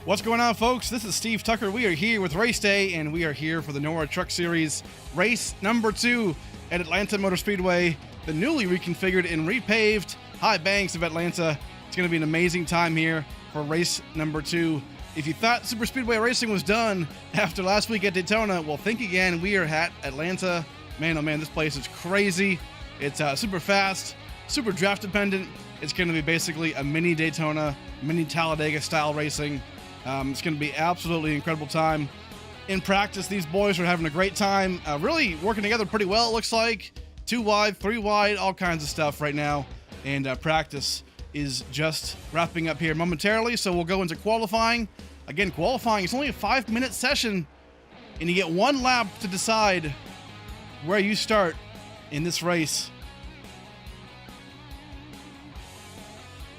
What's going on, folks? This is Steve Tucker. We are here with Race Day, and we are here for the NORA Truck Series race number 2 at Atlanta Motor Speedway, the newly reconfigured and repaved high banks of Atlanta. It's going to be an amazing time here for race number 2. If you thought super speedway racing was done after last week at Daytona, well, think again. We are at Atlanta. Man, oh man, this place is crazy. It's super fast, super draft dependent. It's going to be basically a mini Daytona, mini Talladega style racing. It's going to be absolutely incredible time. In practice, these boys are having a great time, really working together pretty well, it looks like. 2 wide, 3 wide, all kinds of stuff right now. And practice is just wrapping up here momentarily, so we'll go into qualifying. Again, qualifying is only a 5-minute session, and you get 1 lap to decide where you start in this race.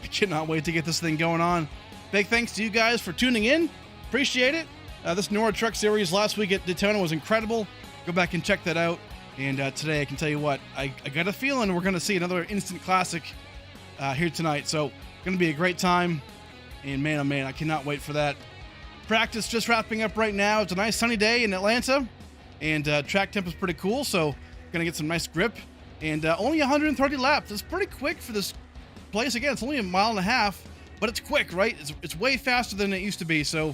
I cannot wait to get this thing going on. Big thanks to you guys for tuning in. Appreciate it. This NORA Truck Series last week at Daytona was incredible. Go back and check that out. And today, I can tell you what, I got a feeling we're going to see another instant classic here tonight. So, going to be a great time. And man, oh man, I cannot wait for that. Practice just wrapping up right now. It's a nice sunny day in Atlanta. And track temp is pretty cool. So, going to get some nice grip. And only 130 laps. It's pretty quick for this place. Again, it's only a mile and a half. But it's quick, right? It's way faster than it used to be. So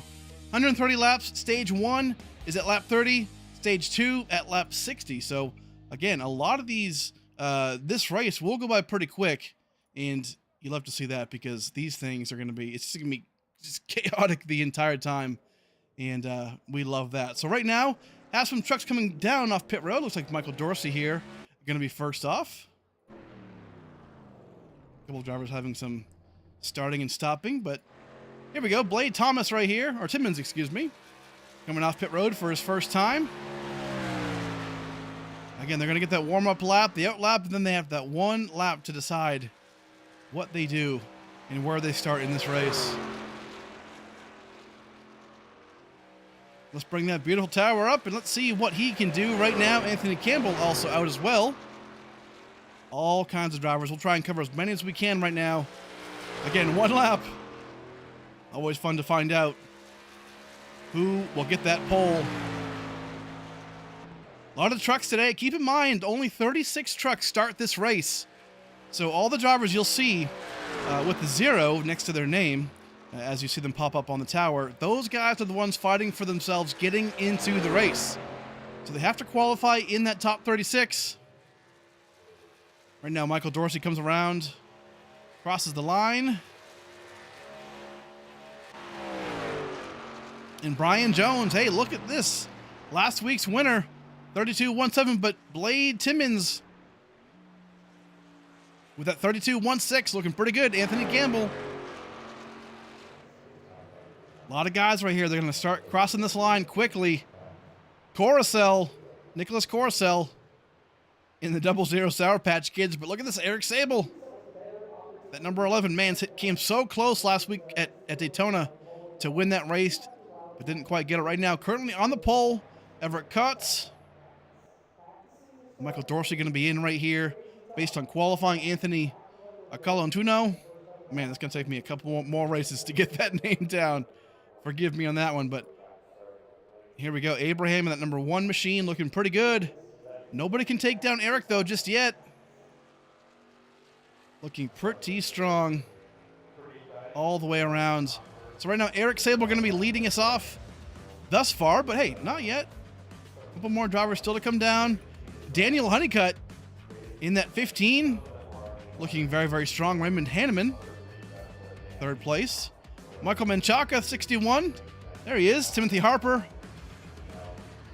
130 laps. Stage 1 is at lap 30. Stage 2 at lap 60. So again, a lot of these, this race will go by pretty quick. And you love to see that because these things are going to be, it's going to be just chaotic the entire time. And we love that. So right now, have some trucks coming down off pit road. Looks like Michael Dorsey here going to be first off. A couple of drivers having some starting and stopping, but here we go. Blade Thomas right here, or Timmons, excuse me, coming off pit road for his first time. Again, they're going to get that warm-up lap, the out lap, and then they have that 1 lap to decide what they do and where they start in this race. Let's bring that beautiful tower up and let's see what he can do right now. Anthony Campbell also out as well. All kinds of drivers. We'll try and cover as many as we can right now. Again, 1 lap. Always fun to find out who will get that pole. A lot of trucks today. Keep in mind, only 36 trucks start this race. So all the drivers you'll see with the 0 next to their name, as you see them pop up on the tower, those guys are the ones fighting for themselves getting into the race. So they have to qualify in that top 36. Right now, Michael Dorsey comes around, crosses the line. And Brian Jones, hey, look at this. Last week's winner, 32.17, but Blade Timmons with that 32.16, looking pretty good. Anthony Campbell. A lot of guys right here. They're going to start crossing this line quickly. Coruscant, Nicholas Coruscant in the 00 Sour Patch Kids. But look at this, Eric Sable. That number 11 man came so close last week at Daytona to win that race, but didn't quite get it right now. Currently on the pole, Everett Cutts. Michael Dorsey going to be in right here based on qualifying. Anthony Colantuno. Man, it's going to take me a couple more races to get that name down. Forgive me on that one, but here we go. Abraham in that number 1 machine looking pretty good. Nobody can take down Eric, though, just yet. Looking pretty strong all the way around. So right now, Eric Sable going to be leading us off thus far, but hey, not yet. A couple more drivers still to come down. Daniel Honeycutt in that 15, looking very, very strong. Raymond Hanneman, 3rd place. Michael Menchaca, 61. There he is. Timothy Harper,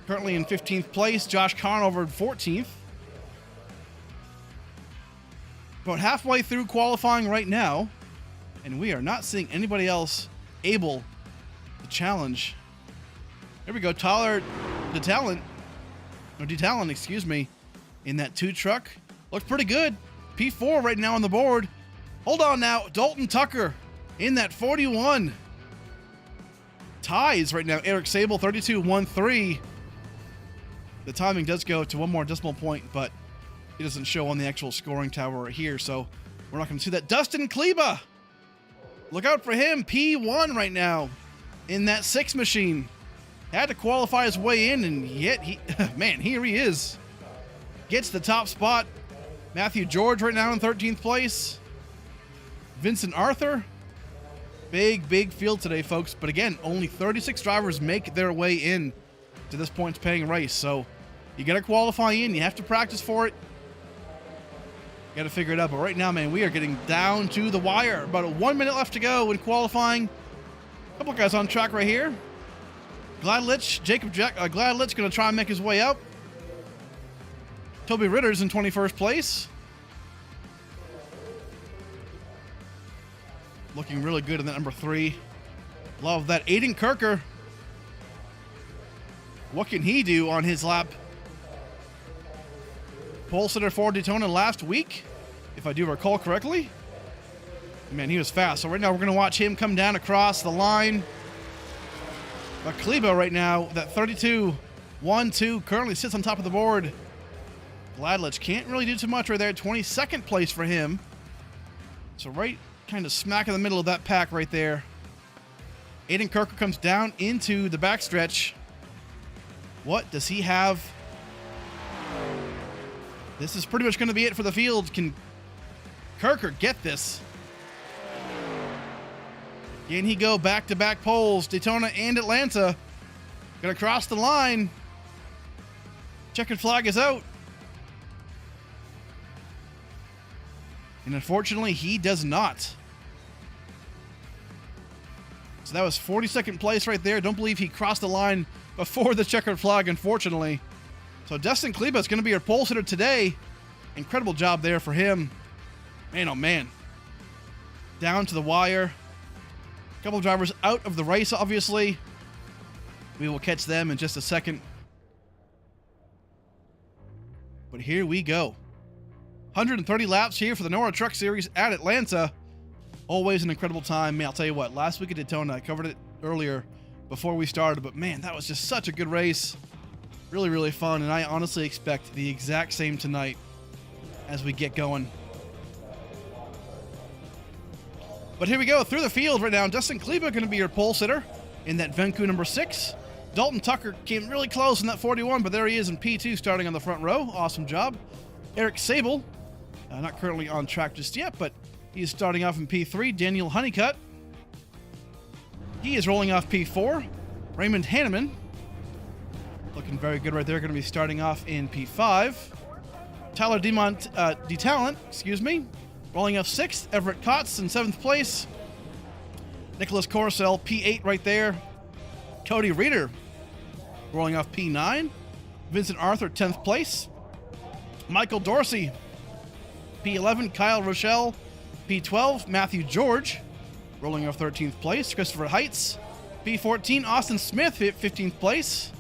currently in 15th place. Josh Conover, 14th. About halfway through qualifying right now, and we are not seeing anybody else able to challenge. Here we go. Tyler DeTalent, excuse me, in that 2 truck. Looks pretty good. P4 right now on the board. Hold on now. Dalton Tucker in that 41. Ties right now. Eric Sable, 32.13. The timing does go to 1 more decimal point, but it doesn't show on the actual scoring tower here, so we're not going to see that. Dustin Kleba, look out for him. P1 right now in that 6 machine. Had to qualify his way in, and yet man, here he is. Gets the top spot. Matthew George right now in 13th place. Vincent Arthur. Big field today, folks. But again, only 36 drivers make their way in to this points paying race. So you got to qualify in. You have to practice for it. Got to figure it out. But right now, man, we are getting down to the wire. About 1 minute left to go in qualifying. A couple guys on track right here. Gladlich, Gladlich going to try and make his way up. Toby Ritter's in 21st place. Looking really good in that number 3. Love that. Aiden Kirker. What can he do on his lap? Pole sitter for Daytona last week, if I do recall correctly. Man, he was fast. So right now we're going to watch him come down across the line. But Kleba right now, that 32-1-2, currently sits on top of the board. Gladlich can't really do too much right there. 22nd place for him. So right kind of smack in the middle of that pack right there. Aiden Kirker comes down into the backstretch. What does he have? This is pretty much going to be it for the field. Can Kirker get this? Can he go back-to-back poles? Daytona and Atlanta. Gonna cross the line. Checkered flag is out. And unfortunately, he does not. So that was 42nd place right there. Don't believe he crossed the line before the checkered flag, unfortunately. So Dustin Kleba is going to be our pole sitter today. Incredible job there for him. Man, oh man. Down to the wire. A couple of drivers out of the race, obviously. We will catch them in just a second. But here we go. 130 laps here for the NORA Truck Series at Atlanta. Always an incredible time. Man, I'll tell you what, last week at Daytona, I covered it earlier before we started, but man, that was just such a good race. Really, really fun, and I honestly expect the exact same tonight as we get going. But here we go, through the field right now. Dustin Kleba going to be your pole sitter in that Venku number 6. Dalton Tucker came really close in that 41, but there he is in P2 starting on the front row. Awesome job. Eric Sable, not currently on track just yet, but he's starting off in P3. Daniel Honeycutt, he is rolling off P4. Raymond Hanneman, looking very good right there, going to be starting off in P5. Tyler DeTalent, rolling off 6th. Everett Kotz in 7th place. Nicholas Corcel, P8 right there. Cody Reeder, rolling off P9. Vincent Arthur, 10th place. Michael Dorsey, P11. Kyle Rochelle, P12. Matthew George, rolling off 13th place. Christopher Heights, P14. Austin Smith, 15th place.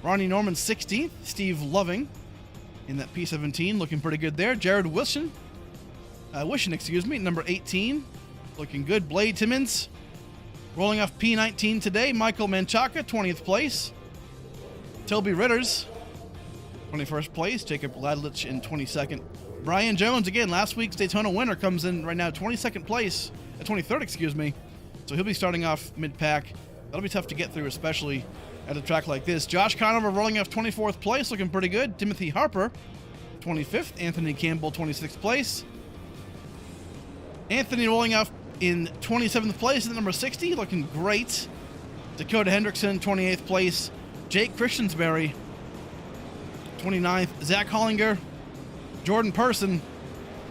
Ronnie Norman, 16th. Steve Loving in that P17, looking pretty good there. Jared Wishin, number 18, looking good. Blade Timmons, rolling off P19 today. Michael Manchaka, 20th place. Toby Ritters, 21st place. Jacob Gladlich in 22nd. Brian Jones, again, last week's Daytona winner, comes in right now 22nd place, 23rd, So he'll be starting off mid-pack. That'll be tough to get through, especially at a track like this. Josh Conover rolling off 24th place, looking pretty good. Timothy Harper, 25th. Anthony Campbell, 26th place. Anthony rolling off in 27th place at number 60, looking great. Dakota Hendrickson, 28th place. Jake Christiansberry, 29th. Zach Hollinger, Jordan Person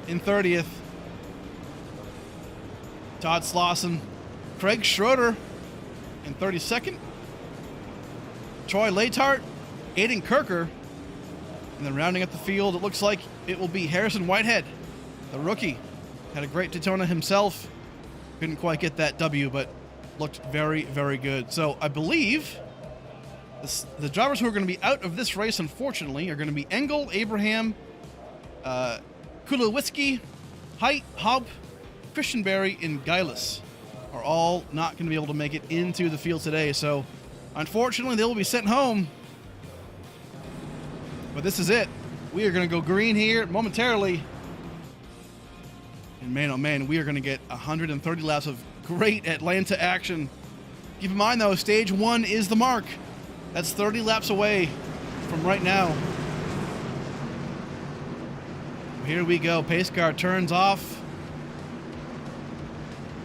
in 30th. Todd Slauson, Craig Schroeder in 32nd. Troy Latart, Aiden Kirker, and then rounding up the field, it looks like it will be Harrison Whitehead, the rookie. Had a great Daytona himself. Couldn't quite get that W, but looked very, very good. So I believe the drivers who are going to be out of this race, unfortunately, are going to be Engel, Abraham, Kulowitzki, Height, Hobb, Christian Berry, and Geilis are all not going to be able to make it into the field today. So unfortunately, they will be sent home. But this is it. We are going to go green here momentarily. And man, oh man, we are going to get 130 laps of great Atlanta action Keep in mind, though, stage 1 is the mark. That's 30 laps away from right now. Here we go. Pace car turns off.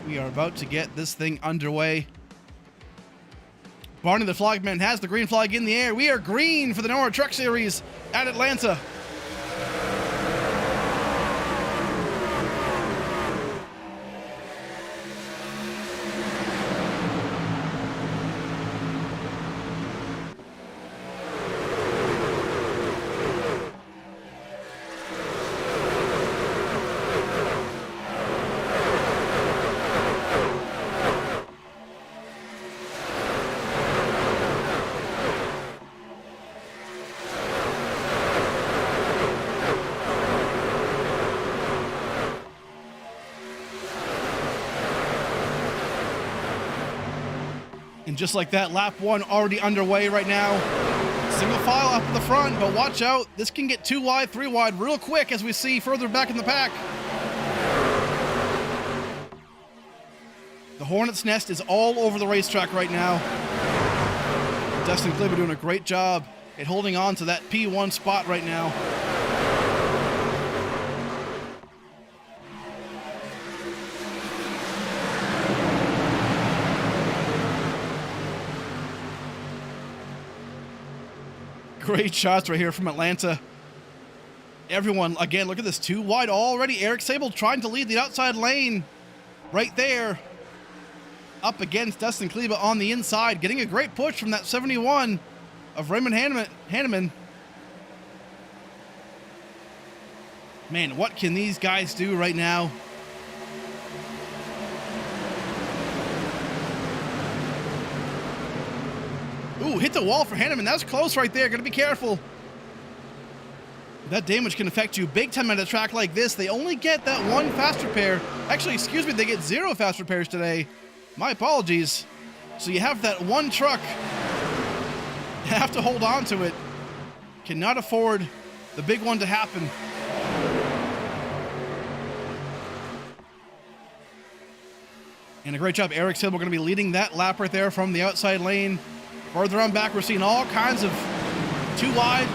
We are about to get this thing underway. Barney the Flagman has the green flag in the air. We are green for the NORA Truck Series at Atlanta. And just like that, lap 1 already underway right now. Single file up at the front, but watch out. This can get 2 wide, 3 wide real quick as we see further back in the pack. The Hornet's Nest is all over the racetrack right now. Dustin Kliber doing a great job at holding on to that P1 spot right now. Great shots right here from Atlanta. Everyone, again, look at this, 2 wide already. Eric Sable trying to lead the outside lane right there. Up against Dustin Kleba on the inside, getting a great push from that 71 of Raymond Hanneman. Man, what can these guys do right now? Ooh, hit the wall for Hanneman. That's close right there. Gotta be careful. That damage can affect you big time at a track like this. They only get that 1 fast repair. Actually, excuse me, they get 0 fast repairs today. My apologies. So you have that 1 truck. You have to hold on to it. Cannot afford the big one to happen. And a great job. Eric Sable going to be leading that lap right there from the outside lane. Further on back, we're seeing all kinds of 2 wide,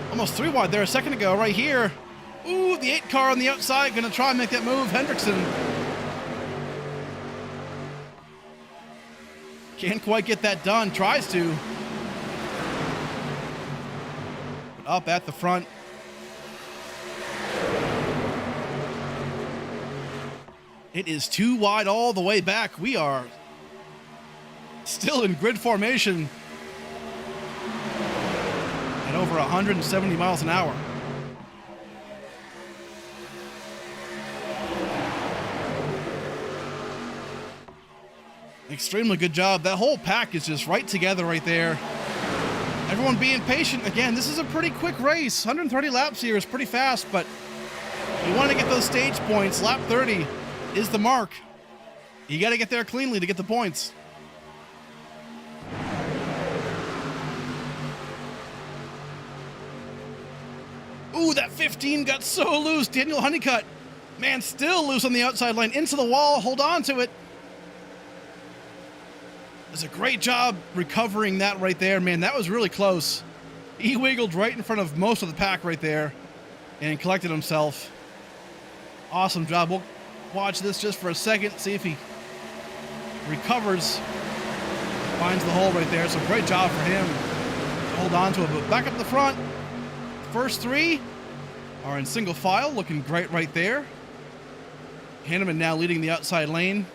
almost 3 wide there a second ago right here. Ooh, the 8 car on the outside going to try and make that move. Hendrickson can't quite get that done, tries to. But up at the front. It is 2 wide all the way back. We are still in grid formation at over 170 miles an hour. Extremely good job. That whole pack is just right together right there. Everyone being patient. Again, this is a pretty quick race. 130 laps here is pretty fast, but you want to get those stage points. Lap 30 is the mark. You got to get there cleanly to get the points. Ooh, that 15 got so loose. Daniel Honeycutt, man, still loose on the outside line. Into the wall, hold on to it. Does a great job recovering that right there. Man, that was really close. He wiggled right in front of most of the pack right there and collected himself. Awesome job. We'll watch this just for a second, see if he recovers. Finds the hole right there, so great job for him to hold on to it. But back up the front, first 3 are in single file, looking great right there. Hanneman now leading the outside lane.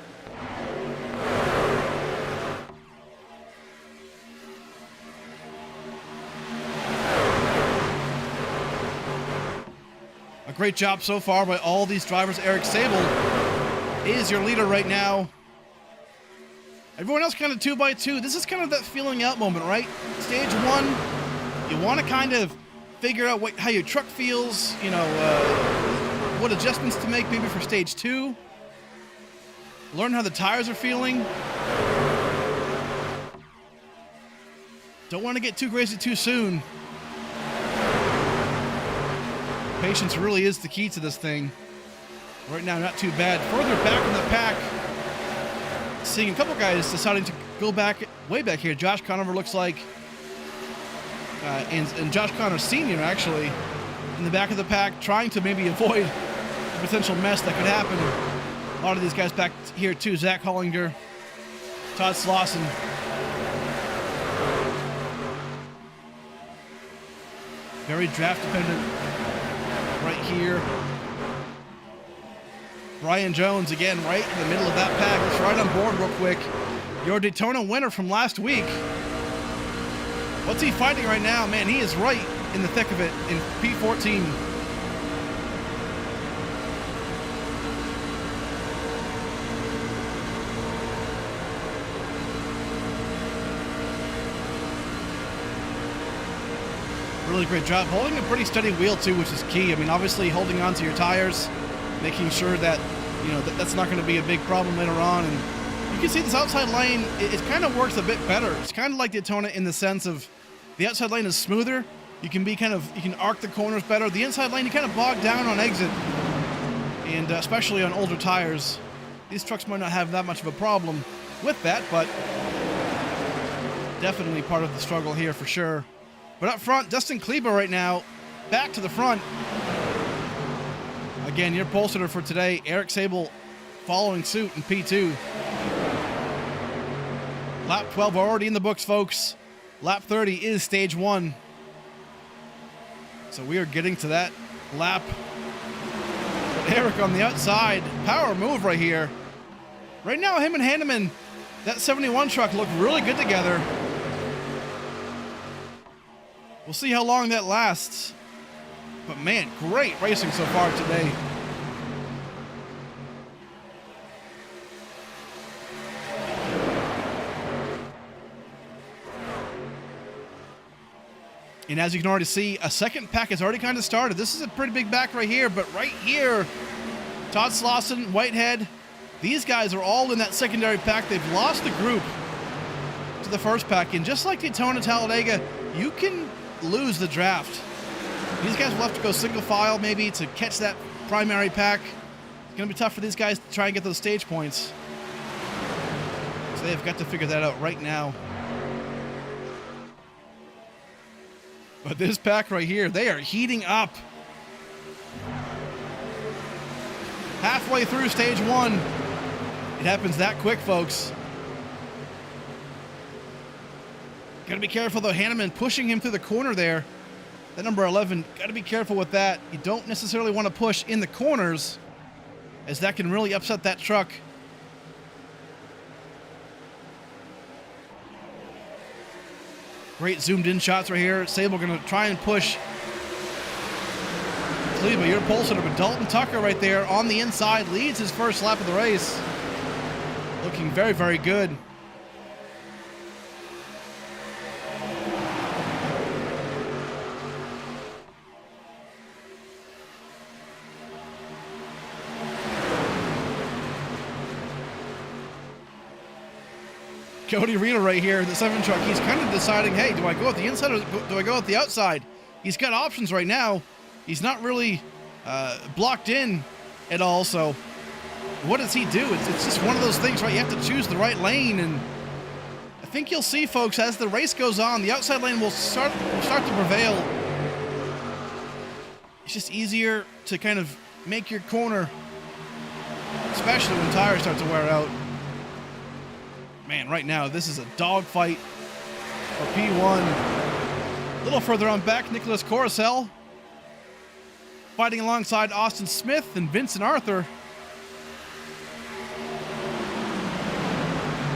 A great job so far by all these drivers. Eric Sable is your leader right now. Everyone else kind of 2 by 2. This is kind of that feeling out moment, right? Stage 1, you want to kind of figure out how your truck feels, you know, what adjustments to make maybe for stage 2. Learn how the tires are feeling. Don't want to get too crazy too soon. Patience really is the key to this thing. Right now, not too bad. Further back in the pack, seeing a couple guys deciding to go back, way back here. Josh Conover looks like, and Josh Connor Sr. actually, in the back of the pack, trying to maybe avoid the potential mess that could happen. A lot of these guys back here too. Zach Hollinger, Todd Slauson. Very draft dependent right here. Brian Jones again right in the middle of that pack. Let's ride on board real quick. Your Daytona winner from last week. What's he fighting right now? Man, he is right in the thick of it in P14. Really great job. Holding a pretty steady wheel too, which is key. I mean, obviously holding on to your tires, making sure that, you know, that's not going to be a big problem later on. And you can see this outside lane, it kind of works a bit better. It's kind of like Daytona in the sense of the outside lane is smoother. You can be you can arc the corners better. The inside lane, you kind of bog down on exit. And especially on older tires, these trucks might not have that much of a problem with that, but definitely part of the struggle here for sure. But up front, Dustin Kleba right now, back to the front. Again, your pole sitter for today, Eric Sable, following suit in P2. Lap 12 already in the books, folks. Lap 30 is stage 1. So we are getting to that lap. Eric on the outside, power move right here. Right now, him and Hanneman, that 71 truck look really good together. We'll see how long that lasts. But man, great racing so far today. And as you can already see, a second pack has already kind of started. This is a pretty big back right here, but right here, Todd Slauson, Whitehead, these guys are all in that secondary pack. They've lost the group to the first pack. And just like Daytona Talladega, you can lose the draft. These guys will have to go single file maybe to catch that primary pack. It's going to be tough for these guys to try and get those stage points. So they've got to figure that out right now. But this pack right here, they are heating up. Halfway through stage 1. It happens that quick, folks. Got to be careful though. Hanneman pushing him through the corner there. That number 11, got to be careful with that. You don't necessarily want to push in the corners, as that can really upset that truck. Great zoomed in shots right here. Sable going to try and push Kleba, your pole sitter, but Dalton Tucker right there on the inside leads his first lap of the race. Looking very, very good. Cody Reno right here, the 7 truck, he's kind of deciding, hey, do I go with the inside or do I go with the outside? He's got options right now. He's not really blocked in at all, so what does he do? It's just one of those things, right? You have to choose the right lane, and I think you'll see, folks, as the race goes on, the outside lane will start to prevail. It's just easier to kind of make your corner, especially when tires start to wear out. Man, right now, this is a dogfight for P1. A little further on back, Nicholas Coruscant fighting alongside Austin Smith and Vincent Arthur.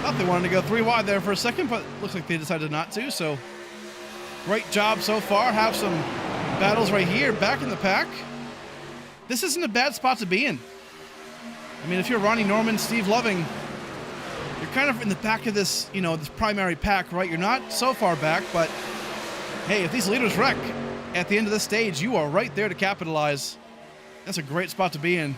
Thought they wanted to go 3 wide there for a second, but looks like they decided not to, so great job so far. Have some battles right here, back in the pack. This isn't a bad spot to be in. I mean, if you're Ronnie Norman, Steve Loving, you're kind of in the back of this, you know, this primary pack, right? You're not so far back, but hey, if these leaders wreck at the end of this stage, you are right there to capitalize. That's a great spot to be in.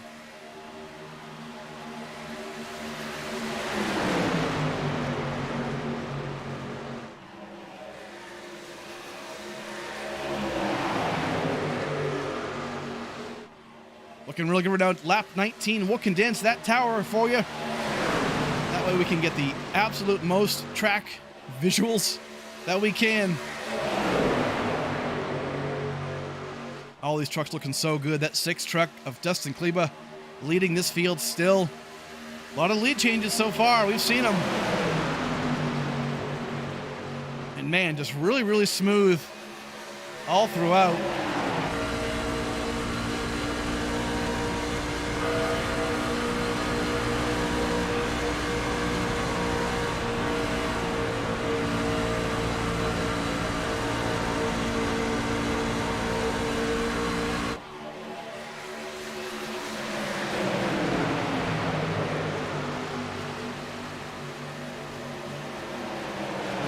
Looking really good right now. Lap 19. We'll condense that tower for you. That way we can get the absolute most track visuals that we can. All these trucks looking so good. That 6th truck of Dustin Kleba leading this field still. A lot of lead changes so far. We've seen them. And man, just really, really smooth all throughout.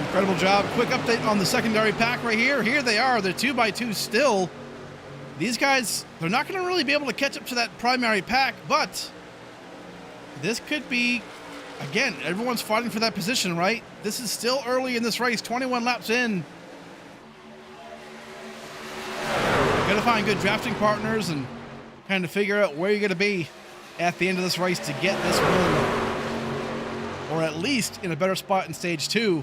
Incredible job. Quick update on the secondary pack right here. Here they are. They're 2x2 still. These guys, they're not going to really be able to catch up to that primary pack, but this could be, again, everyone's fighting for that position, right? This is still early in this race, 21 laps in. Got to find good drafting partners and kind of figure out where you're going to be at the end of this race to get this win. Or at least in a better spot in stage 2.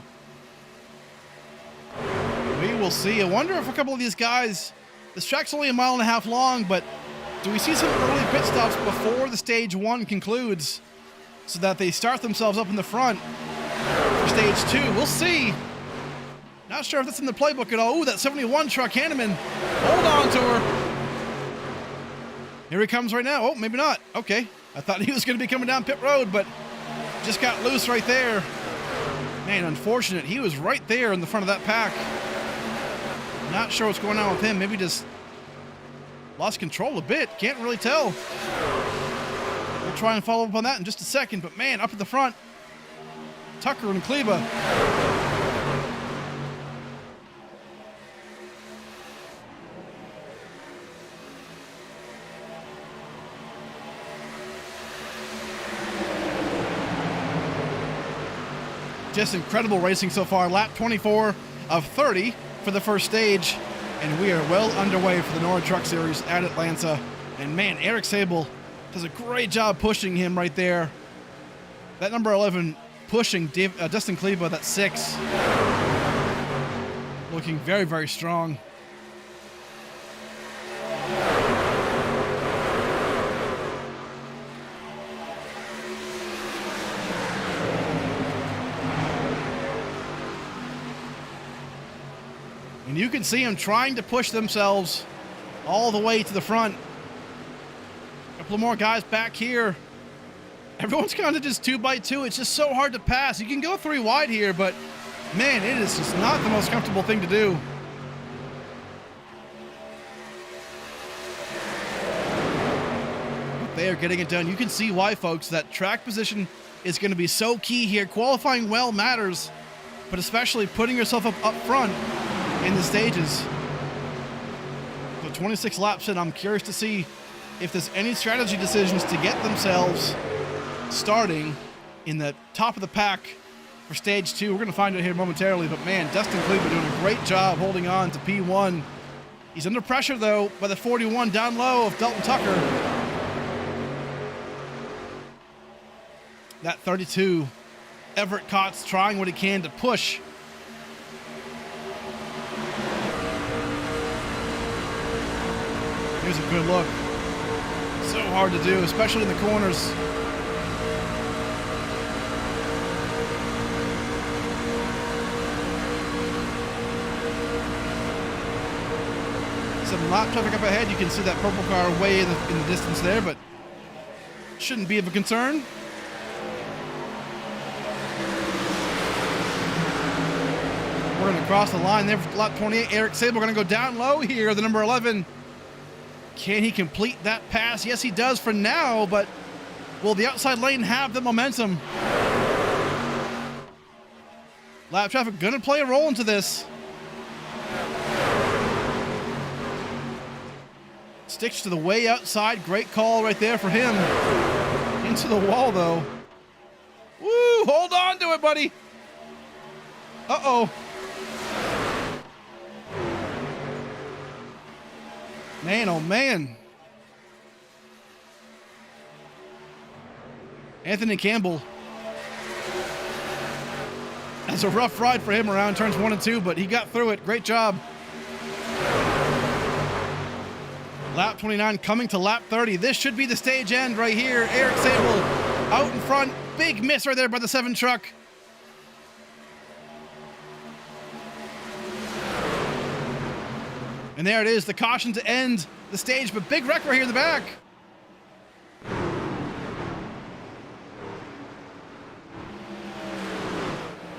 We will see. I wonder if a couple of these guys, this track's only 1.5 miles long, but do we see some early pit stops before the stage 1 concludes so that they start themselves up in the front for stage 2? We'll see. Not sure if that's in the playbook at all. Ooh, that 71 truck, Hanneman. Hold on to her. Here he comes right now. Oh, maybe not. Okay. I thought he was going to be coming down pit road, but just got loose right there. Man, unfortunate. He was right there in the front of that pack. Not sure what's going on with him. Maybe just lost control a bit. Can't really tell. We'll try and follow up on that in just a second. But man, up at the front, Tucker and Kleba. Just incredible racing so far. Lap 24 of 30 for the first stage, and we are well underway for the NORA Truck Series at Atlanta. And man, Eric Sable does a great job pushing him right there. That number 11 pushing Dustin Kleba, that 6. Looking very, very strong. And you can see them trying to push themselves all the way to the front. A couple more guys back here. Everyone's kind of just 2x2. It's just so hard to pass. You can go 3 wide here, but man, it is just not the most comfortable thing to do. They are getting it done. You can see why, folks. That track position is going to be so key here. Qualifying well matters, but especially putting yourself up front in the stages. So 26 laps in, I'm curious to see if there's any strategy decisions to get themselves starting in the top of the pack for stage 2. We're going to find out here momentarily, but man, Dustin Kleba doing a great job holding on to P1. He's under pressure though by the 41 down low of Dalton Tucker. That 32, Everett Cott's trying what he can to push. Here's a good look. So hard to do, especially in the corners. Some lap traffic up ahead. You can see that purple car way in the distance there, but shouldn't be of a concern. We're going to cross the line there for lap 28. Eric Sable going to go down low here, the number 11. Can he complete that pass? Yes, he does for now, but will the outside lane have the momentum? Lap traffic going to play a role into this. Sticks to the way outside. Great call right there for him. Into the wall, though. Woo! Hold on to it, buddy. Uh-oh. Man, oh man. Anthony Campbell That's a rough ride for him around turns 1 and 2, but he got through it. Great job. Lap 29 coming to lap 30. This should be the stage end right here. Eric Sable out in front. Big miss right there by the 7 truck. And there it is, the caution to end the stage, but big wreck right here in the back.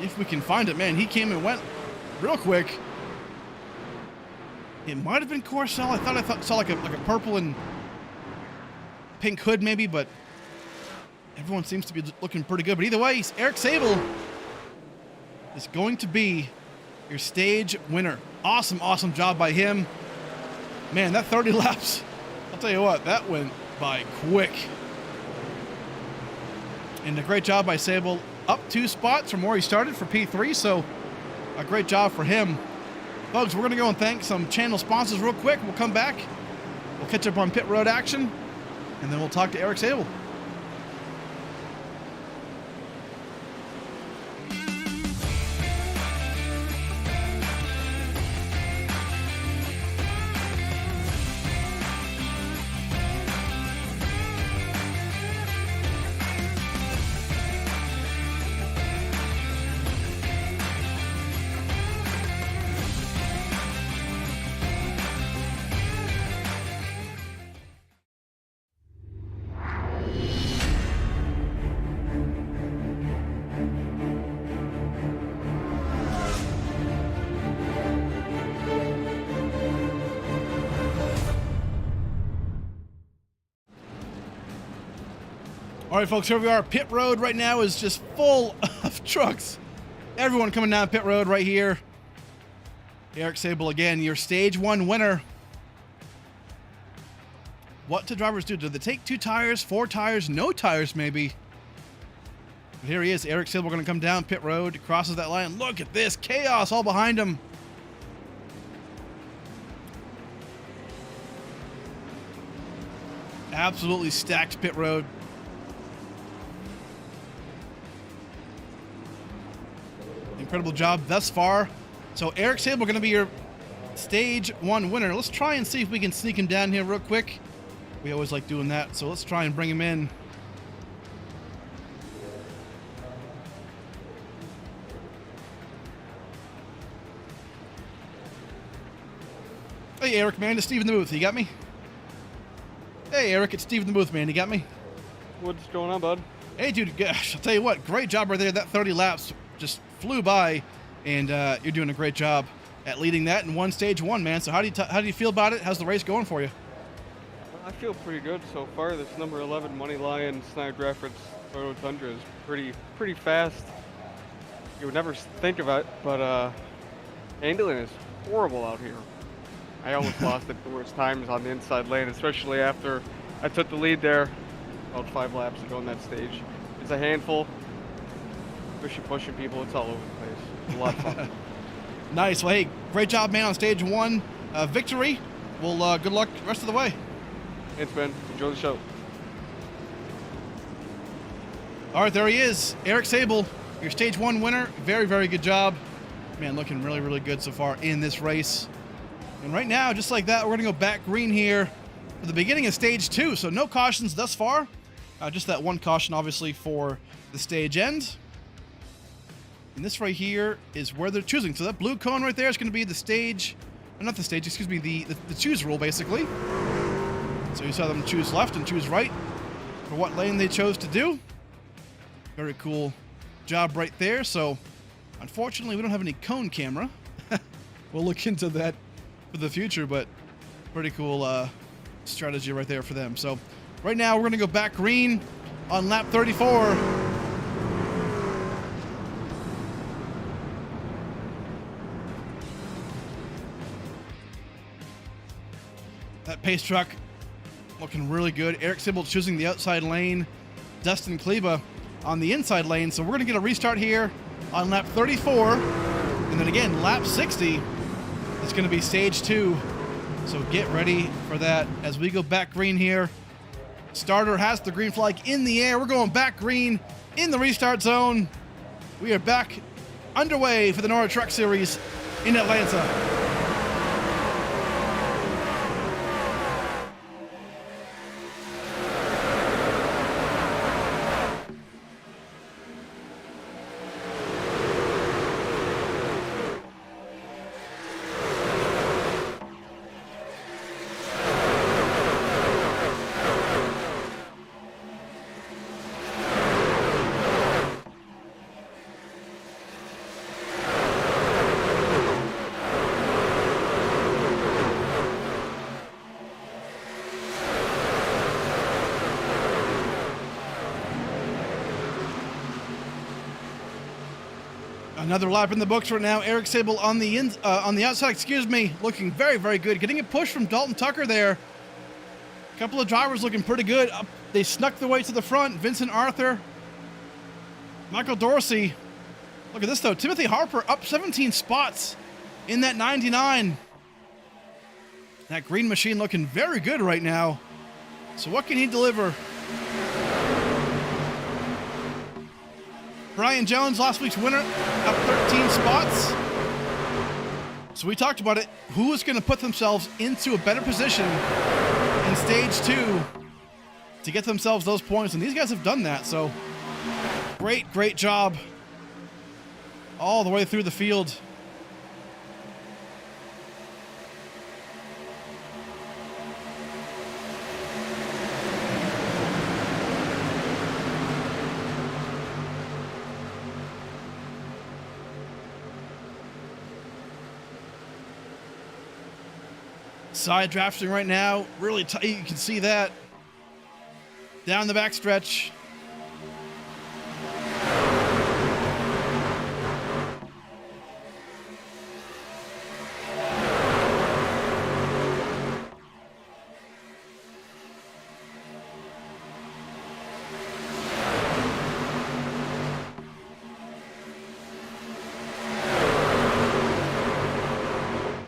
If we can find it, man, he came and went real quick. It might have been Corcel. I saw like a purple and pink hood maybe, but everyone seems to be looking pretty good. But either way, Eric Sable is going to be your stage winner. Awesome, awesome job by him. Man, that 30 laps, I'll tell you what, that went by quick. And a great job by Sable. Up 2 spots from where he started for P3, so a great job for him. Folks, we're going to go and thank some channel sponsors real quick. We'll come back. We'll catch up on pit road action, and then we'll talk to Eric Sable. All right, folks, here we are. Pit road right now is just full of trucks. Everyone coming down pit road right here. Eric Sable again, your stage 1 winner. What do drivers do? Do they take 2 tires, 4 tires, no tires maybe? But here he is, Eric Sable going to come down pit road, crosses that line. Look at this chaos all behind him. Absolutely stacked pit road. Incredible job thus far. So Eric Sable going to be your stage 1 winner. Let's try and see if we can sneak him down here real quick. We always like doing that, so let's try and bring him in. Hey Eric, man, it's Steve in the booth. You got me? Hey Eric, it's Steve in the booth, man. You got me? What's going on, bud? Hey dude, gosh, I'll tell you what, great job right there. That 30 laps just flew by, and you're doing a great job at leading that in one stage 1, man. So how do you feel about it? How's the race going for you? I feel pretty good so far. This number 11 Money Lion Snide Reference Photo Tundra is pretty fast. You would never think of it, but handling is horrible out here. I almost lost it numerous times on the inside lane, especially after I took the lead there about 5 laps ago on that stage. It's a handful. Pushing people, it's all over the place. It's a lot of fun. Nice. Well, hey, great job, man, on stage 1 victory. Well, good luck the rest of the way. Thanks, man. Enjoy the show. All right, there he is, Eric Sable, your stage 1 winner. Very, very good job. Man, looking really, really good so far in this race. And right now, just like that, we're going to go back green here for the beginning of stage 2. So no cautions thus far. Just that 1 caution, obviously, for the stage end. And this right here is where they're choosing. So that blue cone right there is going to be the stage, not the stage, excuse me, the choose rule, basically. So you saw them choose left and choose right for what lane they chose to do. Very cool job right there. So unfortunately, we don't have any cone camera. We'll look into that for the future, but pretty cool strategy right there for them. So right now, we're going to go back green on lap 34. That pace truck looking really good. Eric Sable choosing the outside lane. Dustin Kleba on the inside lane. So we're going to get a restart here on lap 34. And then again, lap 60 is going to be stage 2. So get ready for that as we go back green here. Starter has the green flag in the air. We're going back green in the restart zone. We are back underway for the NORA Truck Series in Atlanta. Another lap in the books right now. Eric Sable on the outside, looking very, very good. Getting a push from Dalton Tucker there. A couple of drivers looking pretty good. They snuck their way to the front. Vincent Arthur, Michael Dorsey. Look at this though. Timothy Harper up 17 spots in that 99. That green machine looking very good right now. So what can he deliver? Brian Jones, last week's winner, up 13 spots. So we talked about it. Who is going to put themselves into a better position in stage 2 to get themselves those points? And these guys have done that. So great job all the way through the field. Side drafting right now, really tight. You can see that down the back stretch.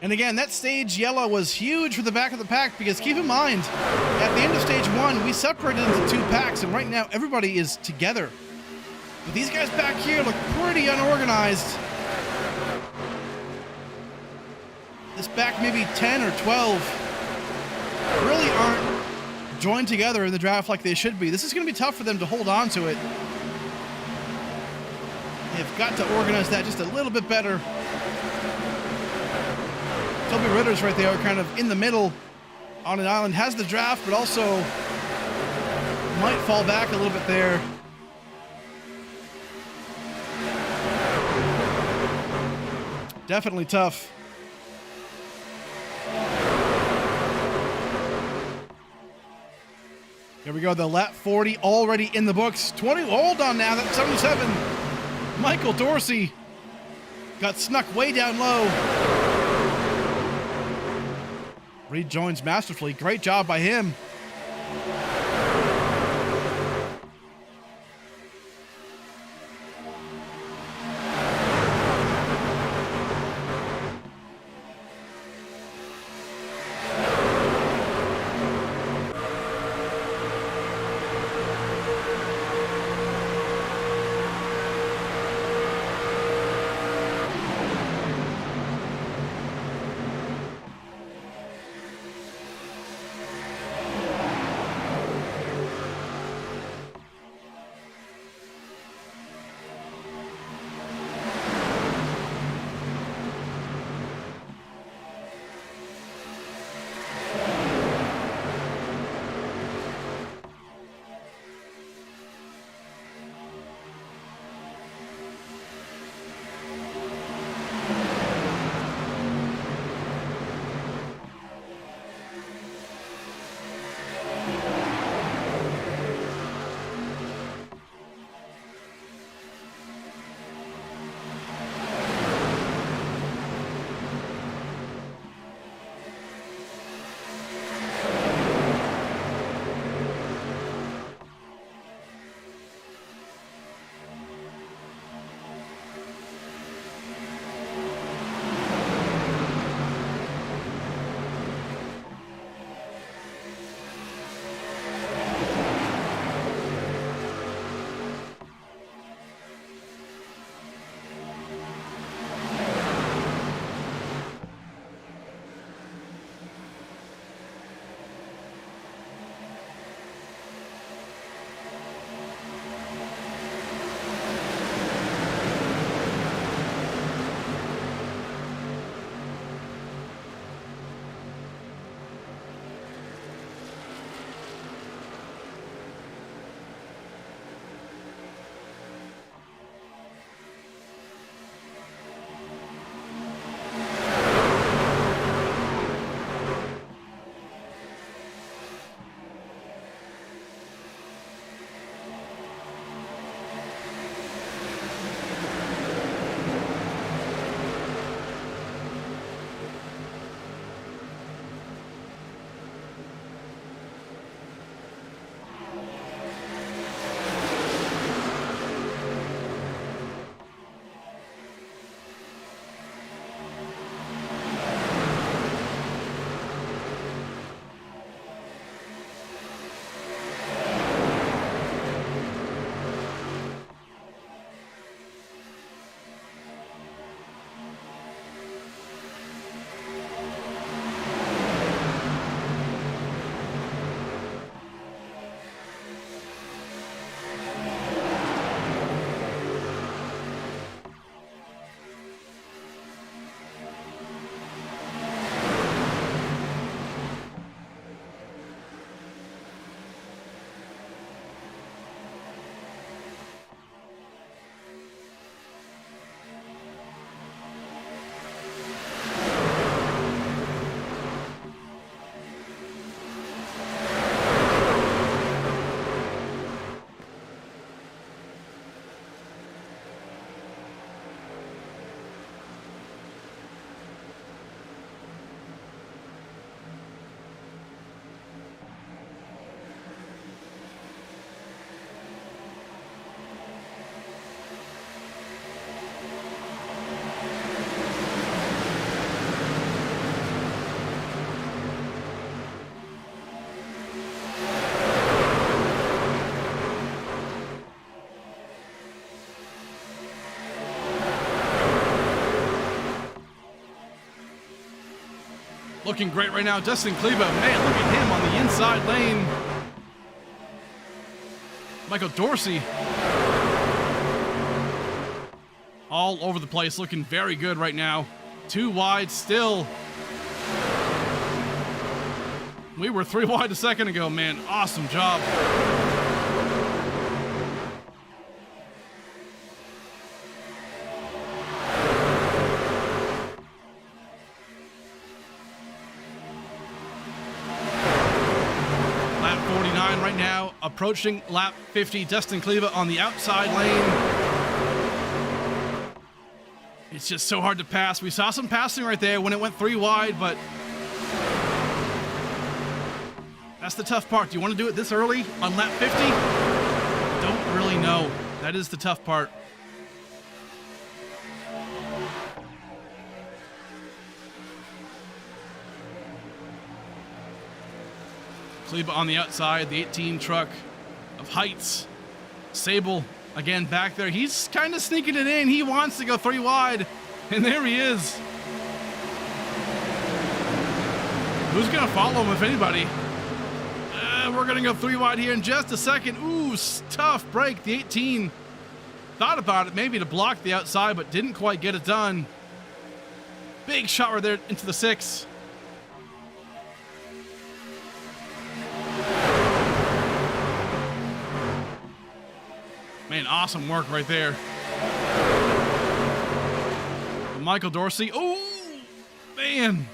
And again, that stage yellow was huge for the back of the pack because keep in mind, at the end of stage 1, we separated into 2 packs, and right now everybody is together. But these guys back here look pretty unorganized. This back maybe 10 or 12 really aren't joined together in the draft like they should be. This is going to be tough for them to hold on to it. They've got to organize that just a little bit better. Toby Ritter's right there, kind of in the middle on an island, has the draft, but also might fall back a little bit there. Definitely tough. Here we go, the lap 40 already in the books. 20, hold on now, that's 77. Michael Dorsey got snuck way down low. Rejoins masterfully. Great job by him. looking great right now. Dustin Kleba, man, look at him on the inside lane. Michael Dorsey. All over the place, looking very good right now. 2 wide still. We were 3 wide a second ago, man. Awesome job. Lap 49 right now, approaching lap 50. Dustin Kleba on the outside lane. It's just so hard to pass. We saw some passing right there when it went 3 wide, but that's the tough part. Do you want to do it this early on lap 50? Don't really know. That is the tough part. Kleba on the outside, the 18 truck of Heights. Sable again back there. He's kind of sneaking it in. He wants to go 3 wide, and there he is. Who's going to follow him, if anybody? We're going to go 3 wide here in just a second. Ooh, tough break. The 18 thought about it, maybe to block the outside, but didn't quite get it done. Big shot right there into the 6. Man, awesome work right there. Michael Dorsey. Oh, man.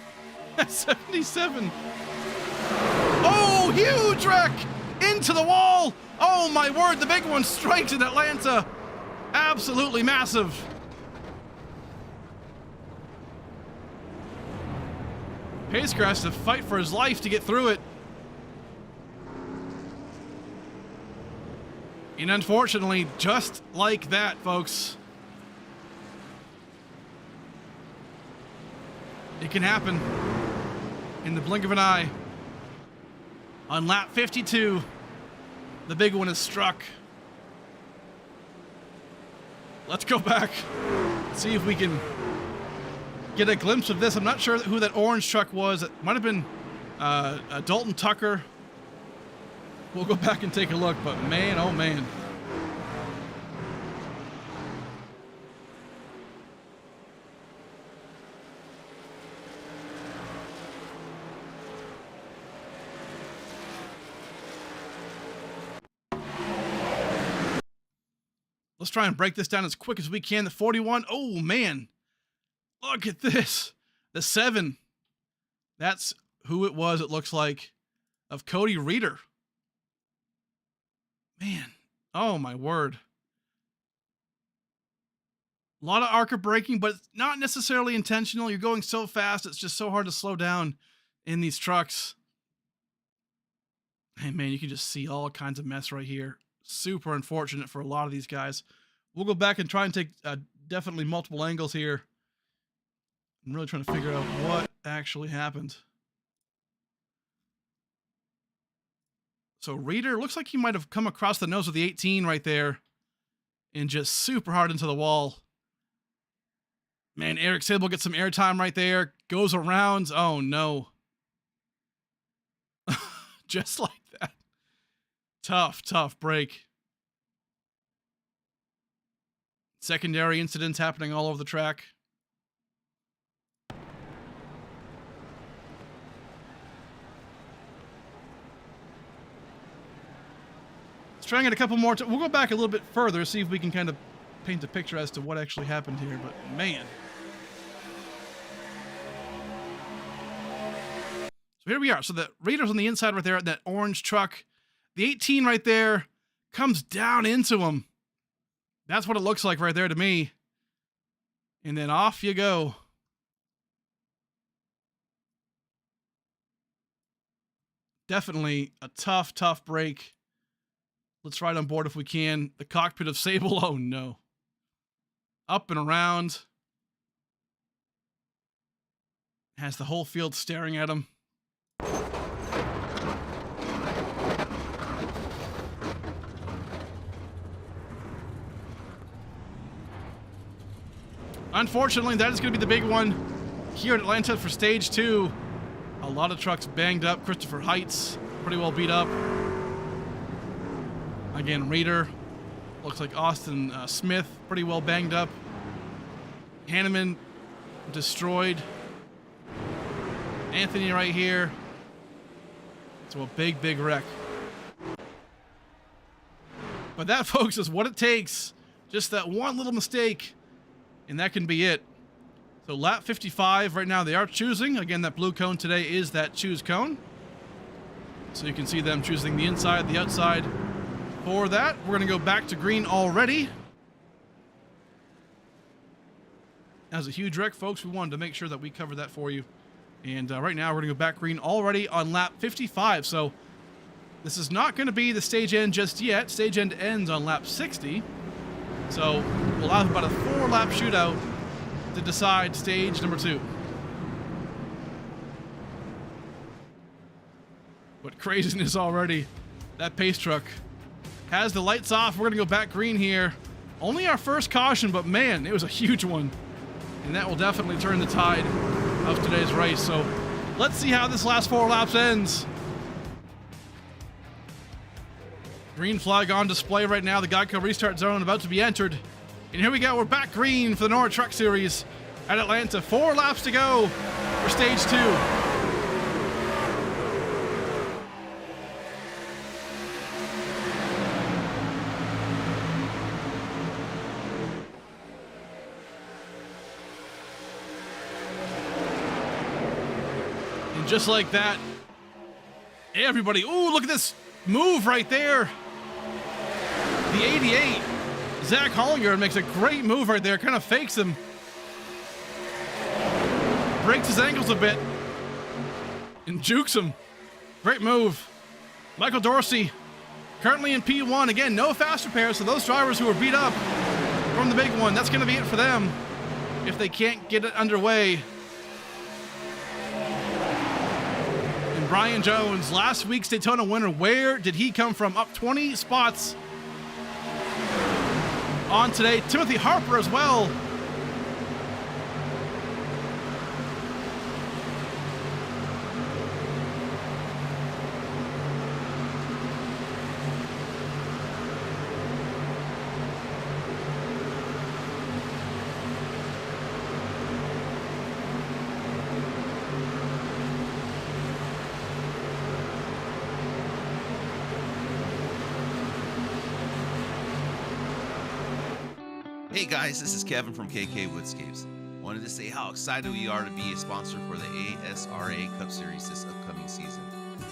77. Oh, huge wreck into the wall. Oh, my word. The big one straight in Atlanta. Absolutely massive. Pacecar has to fight for his life to get through it. And unfortunately, just like that, folks, it can happen in the blink of an eye. On lap 52, the big one is struck. Let's go back, see if we can get a glimpse of this. I'm not sure who that orange truck was. It might have been Dalton Tucker. We'll go back and take a look, but man, oh man. Let's try and break this down as quick as we can. The 41, oh man, look at this. The 7, that's who it was, it looks like, of Cody Reeder. Man, oh my word. A lot of ARCA braking, but it's not necessarily intentional. You're going so fast, it's just so hard to slow down in these trucks. Hey man, you can just see all kinds of mess right here. Super unfortunate for a lot of these guys. We'll go back and try and take definitely multiple angles here. I'm really trying to figure out what actually happened. So Reeder, looks like he might have come across the nose of the 18 right there and just super hard into the wall. Man, Eric Sable gets some airtime right there. Goes around. Oh, no. Just like that. Tough, tough break. Secondary incidents happening all over the track. Let's try and get a couple more. We'll go back a little bit further, see if we can kind of paint a picture as to what actually happened here, but man. So here we are. So the Raiders on the inside right there, that orange truck. The 18 right there comes down into him. That's what it looks like right there to me. And then off you go. Definitely a tough, tough break. Let's ride on board if we can. The cockpit of Sable. Oh, no. Up and around. Has the whole field staring at him. Unfortunately, that is going to be the big one here at Atlanta for stage 2. A lot of trucks banged up. Christopher Heights, pretty well beat up. Again, Raider. Looks like Austin Smith, pretty well banged up. Hanneman, destroyed. Anthony right here. So a big, big wreck. But that, folks, is what it takes. Just that one little mistake, and that can be it. So lap 55 right now, they are choosing. Again, that blue cone today is that choose cone. So you can see them choosing the inside, the outside. For that, we're going to go back to green already. That was a huge wreck, folks. We wanted to make sure that we covered that for you. And right now, we're going to go back green already on lap 55. So this is not going to be the stage end just yet. Stage end ends on lap 60. So we'll have about a 4-lap shootout to decide stage number 2. What craziness already. That pace truck has the lights off. We're going to go back green here. Only our first caution, but man, it was a huge one. And that will definitely turn the tide of today's race. So let's see how this last 4 laps ends. Green flag on display right now. The Geico restart zone about to be entered. And here we go. We're back green for the NORA Truck Series at Atlanta. 4 laps to go for stage 2. And just like that, everybody, ooh, look at this move right there. The 88, Zach Hollinger makes a great move right there, kind of fakes him. Breaks his ankles a bit and jukes him. Great move. Michael Dorsey, currently in P1. Again, no fast repair, so those drivers who are beat up from the big one, that's going to be it for them if they can't get it underway. And Brian Jones, last week's Daytona winner, where did he come from? Up 20 spots on today. Timothy Harper as well. Hey guys, this is Kevin from KK Woodscapes. Wanted to say how excited we are to be a sponsor for the ASRA Cup Series this upcoming season.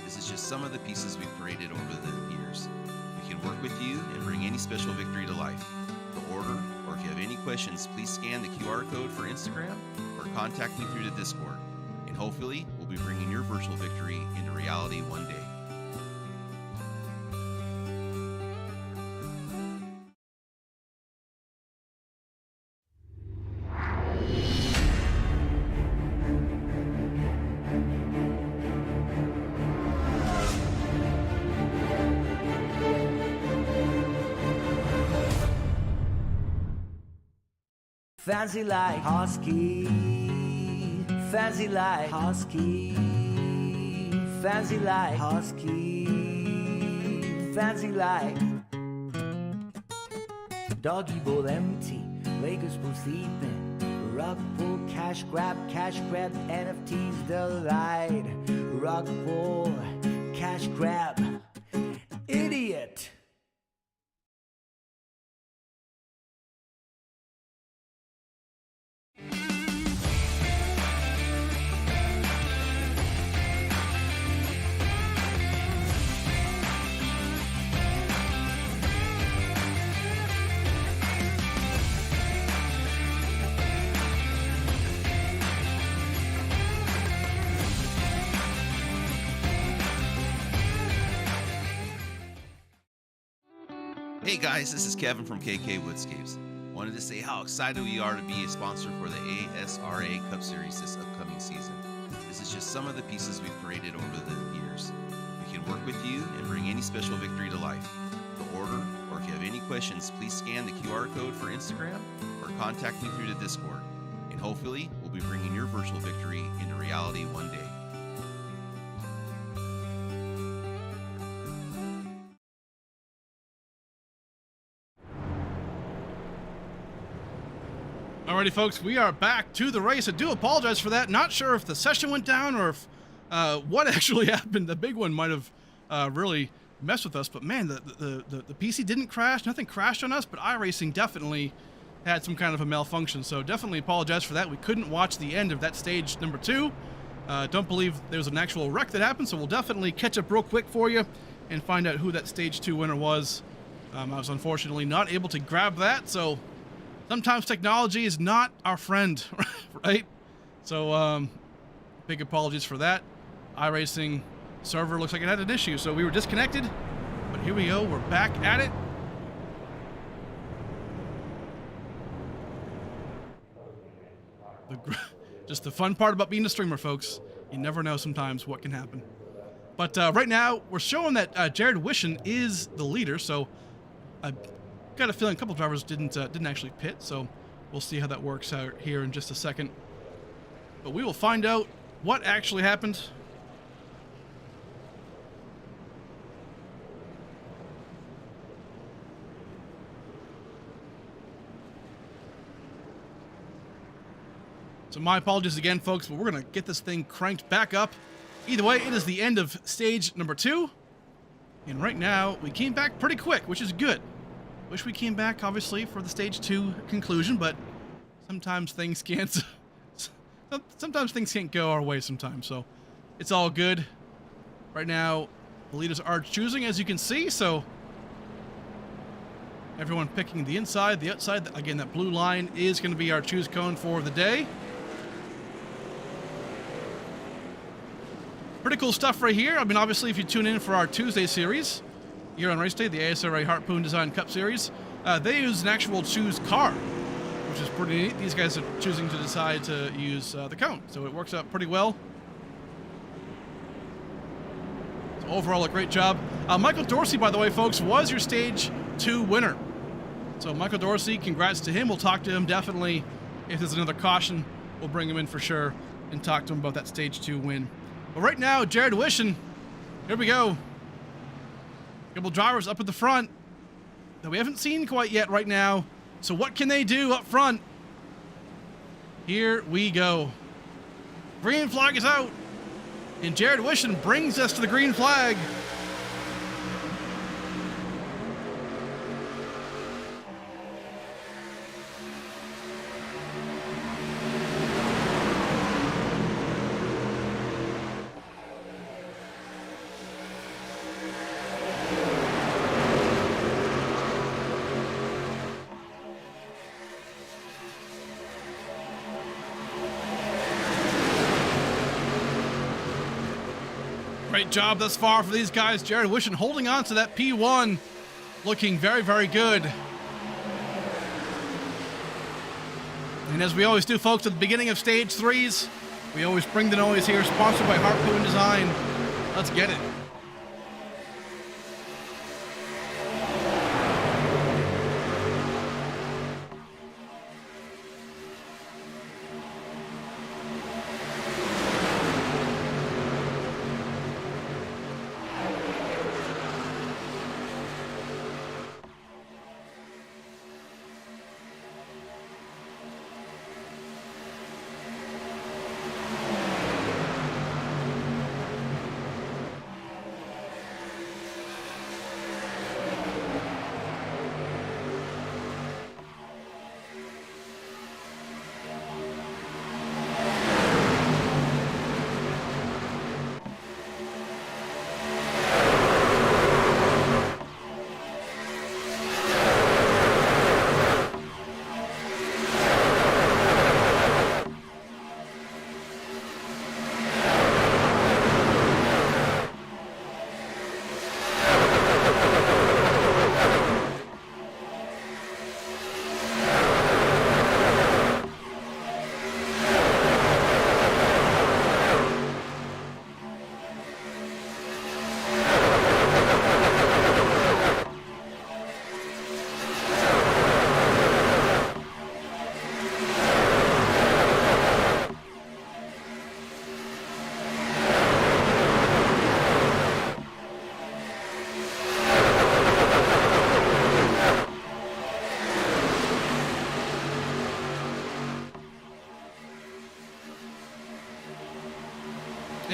This is just some of the pieces we've created over the years. We can work with you and bring any special victory to life. To order, or if you have any questions, please scan the QR code for Instagram or contact me through the Discord. And hopefully, we'll be bringing your virtual victory into reality one day. Fancy like Husky, fancy like Husky, fancy like Husky, fancy like Doggy bowl empty, Lakers pool sleeping, Rug pull, cash grab, NFTs delight, Rug pull, cash grab, idiot. Hey guys, this is Kevin from KK Woodscapes. Wanted to say how excited we are to be a sponsor for the ASRA Cup Series this upcoming season. This is just some of the pieces we've created over the years. We can work with you and bring any special victory to life. To order, or if you have any questions, please scan the QR code for Instagram or contact me through the Discord. And hopefully, we'll be bringing your virtual victory into reality one day. Alrighty, folks, we are back to the race. I do apologize for that. Not sure if the session went down or if what actually happened. The big one might have really messed with us, but man, the PC didn't crash. Nothing crashed on us, but iRacing definitely had some kind of a malfunction. So definitely apologize for that. We couldn't watch the end of that stage number 2. Don't believe there was an actual wreck that happened, so we'll definitely catch up real quick for you and find out who that stage 2 winner was. I was unfortunately not able to grab that, so sometimes technology is not our friend, right? So big apologies for that. iRacing server looks like it had an issue, so we were disconnected, but here we go, we're back at it. Just the fun part about being a streamer, folks. You never know sometimes what can happen. But right now, we're showing that Jared Wishon is the leader, so I've got a feeling a couple drivers didn't actually pit, so we'll see how that works out here in just a second. But we will find out what actually happened. So my apologies again, folks, but we're going to get this thing cranked back up. Either way, it is the end of stage number 2. And right now, we came back pretty quick, which is good. Wish we came back, obviously, for the stage 2 conclusion, but sometimes things can't... sometimes things can't go our way sometimes, so it's all good. Right now, the leaders are choosing, as you can see, so everyone picking the inside, the outside. Again, that blue line is going to be our choose cone for the day. Pretty cool stuff right here. I mean, obviously, if you tune in for our Tuesday series here on Race Day, the ASRA Harpoon Design Cup Series, they use an actual choose car, which is pretty neat. These guys are choosing to decide to use the cone, so it works out pretty well. So overall, a great job. Michael Dorsey, by the way, folks, was your stage 2 winner. So Michael Dorsey, congrats to him. We'll talk to him definitely. If there's another caution, we'll bring him in for sure and talk to him about that stage 2 win. But right now, Jared Wishon, here we go. A couple drivers up at the front that we haven't seen quite yet right now. So what can they do up front? Here we go. Green flag is out. And Jared Wishon brings us to the green flag. Great job thus far for these guys. Jared Wishon holding on to that P1. Looking very, very good. And as we always do, folks, at the beginning of stage 3s, we always bring the noise here, sponsored by Harpoon Design. Let's get it.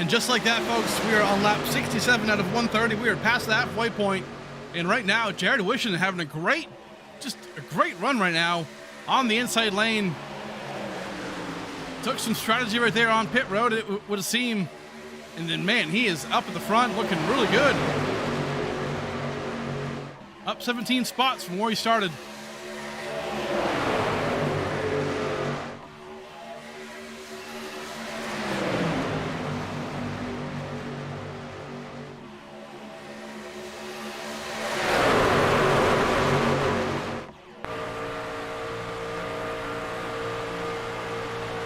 And just like that, folks, we are on lap 67 out of 130. We are past the halfway point. And right now, Jared Wishon having a great run right now on the inside lane. Took some strategy right there on pit road, it would seem. And then, man, he is up at the front looking really good. Up 17 spots from where he started.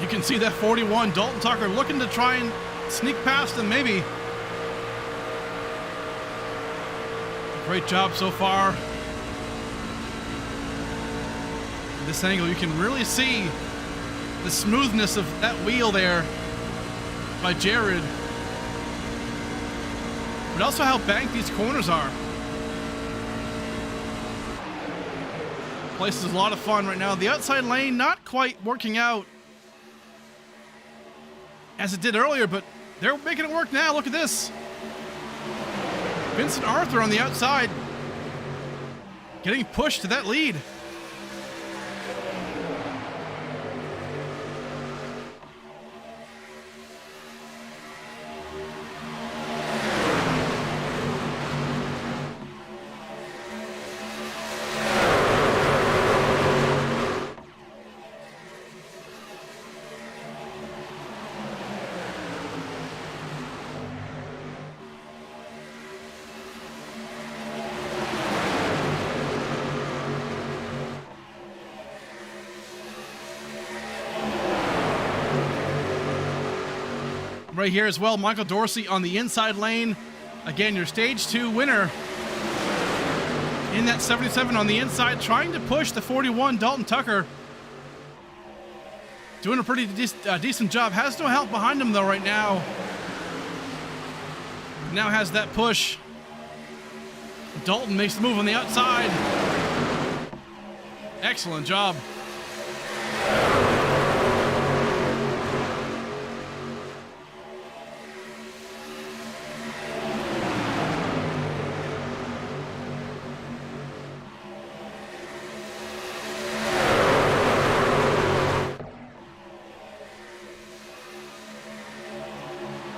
You can see that 41, Dalton Tucker looking to try and sneak past him, maybe. Great job so far. This angle, you can really see the smoothness of that wheel there by Jared. But also how banked these corners are. Place is a lot of fun right now. The outside lane not quite working out as it did earlier, but they're making it work now. Look at this. Vincent Arthur on the outside, getting pushed to that lead. Right here as well, Michael Dorsey on the inside lane. Again, your stage 2 winner in that 77 on the inside, trying to push the 41, Dalton Tucker. Doing a pretty decent job. Has no help behind him though right now. Now has that push. Dalton makes the move on the outside. Excellent job.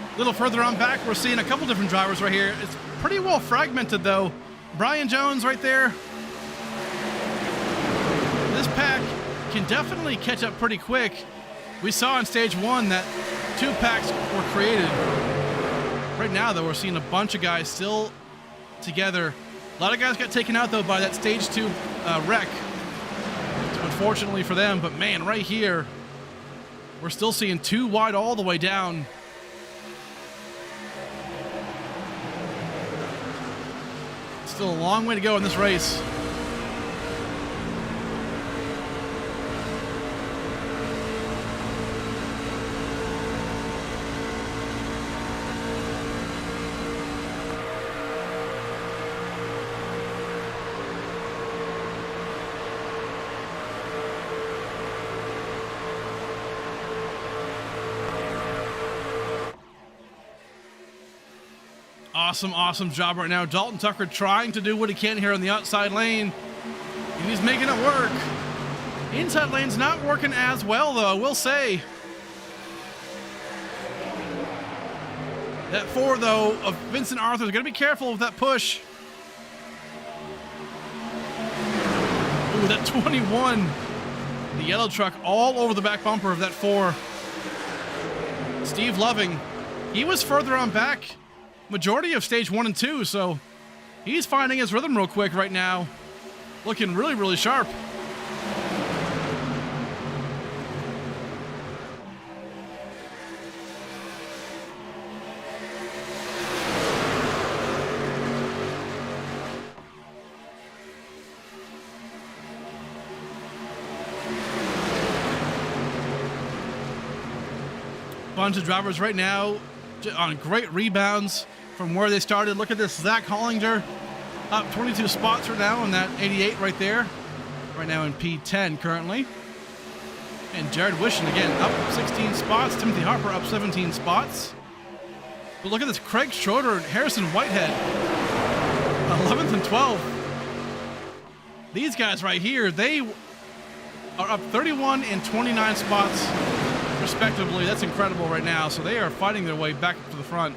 A little further on back, we're seeing a couple different drivers right here. It's pretty well fragmented though. Brian Jones right there. This pack can definitely catch up pretty quick. We saw in stage 1 that 2 packs were created. Right now though, we're seeing a bunch of guys still together. A lot of guys got taken out though by that stage 2 wreck. So unfortunately for them, but man, right here, we're still seeing 2 wide all the way down. Still a long way to go in this race. Awesome job right now. Dalton Tucker trying to do what he can here on the outside lane, and he's making it work. Inside lane's not working as well though, I will say. That 4 though of Vincent Arthur is going to be careful with that push. Ooh, that 21. The yellow truck all over the back bumper of that 4. Steve Loving, he was further on back majority of stage 1 and 2, so he's finding his rhythm real quick right now. Looking really sharp. Bunch of drivers right now on great rebounds from where they started. Look at this, Zach Hollinger up 22 spots right now in that 88 right there. Right now in P10 currently. And Jared Wishon again up 16 spots. Timothy Harper up 17 spots. But look at this, Craig Schroeder and Harrison Whitehead, 11th and 12th. These guys right here, they are up 31 and 29 spots respectively. That's incredible right now. So they are fighting their way back to the front,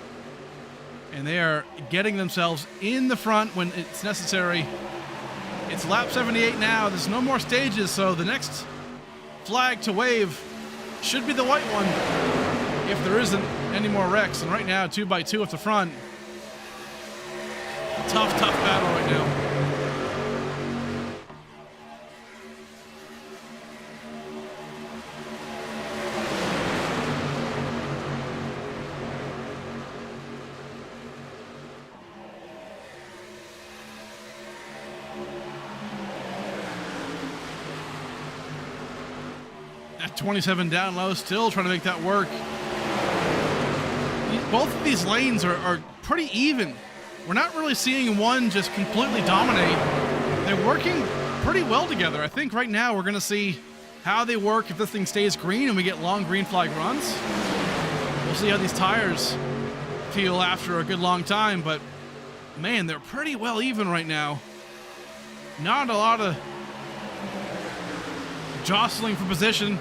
and they are getting themselves in the front when it's necessary. It's lap 78 now. There's no more stages, so the next flag to wave should be the white one if there isn't any more wrecks. And right now, 2x2 at the front. Tough battle right now. At 27 down low, still trying to make that work. Both of these lanes are pretty even. We're not really seeing one just completely dominate. They're working pretty well together. I think right now we're going to see how they work if this thing stays green and we get long green flag runs. We'll see how these tires feel after a good long time, but man, they're pretty well even right now. Not a lot of jostling for position.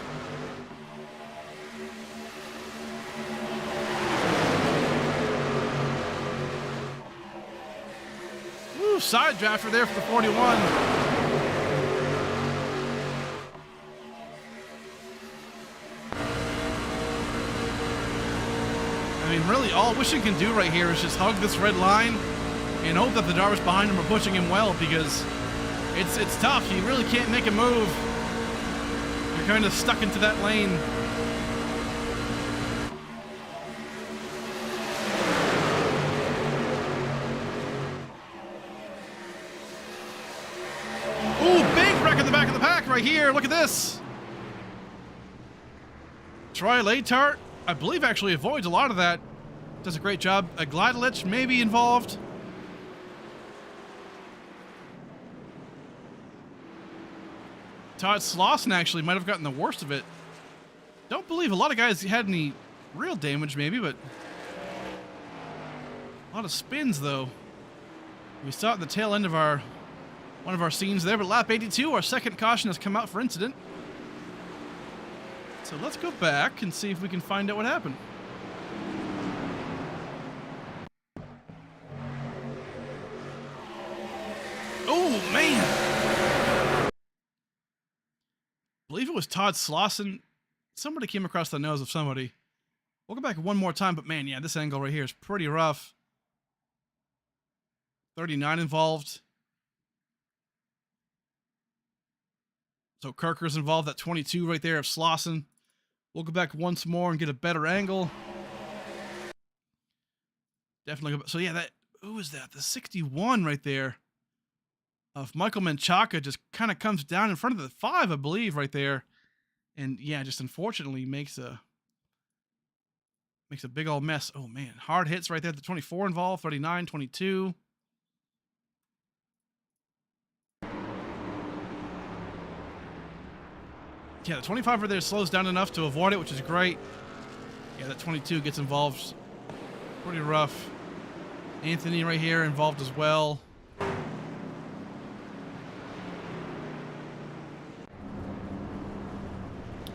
Ooh, side drafter there for the 41. I mean, really, all Wishing can do right here is just hug this red line and hope that the drivers behind him are pushing him well, because it's tough. You really can't make a move. You're kind of stuck into that lane. Ooh, big wreck in the back of the pack right here. Look at this. Troy Latart, I believe, actually avoids a lot of that. Does a great job. A Glidelich may be involved. Todd Slauson actually might have gotten the worst of it. Don't believe a lot of guys had any real damage, maybe, but a lot of spins, though. We saw it at the tail end of one of our scenes there, but lap 82, our second caution has come out for incident. So let's go back and see if we can find out what happened. Oh, man. I believe it was Todd Slauson. Somebody came across the nose of somebody. We'll go back one more time, but man, yeah, this angle right here is pretty rough. 39 involved. So Kirker's involved at 22 right there of Slauson. We'll go back once more and get a better angle. Definitely. So yeah, who is that? The 61 right there of Michael Menchaca just kind of comes down in front of the 5, I believe, right there. And yeah, just unfortunately makes a big old mess. Oh man, hard hits right there. The 24 involved, 39, 22. Yeah, the 25 right there slows down enough to avoid it, which is great. Yeah, that 22 gets involved. Pretty rough. Anthony right here involved as well.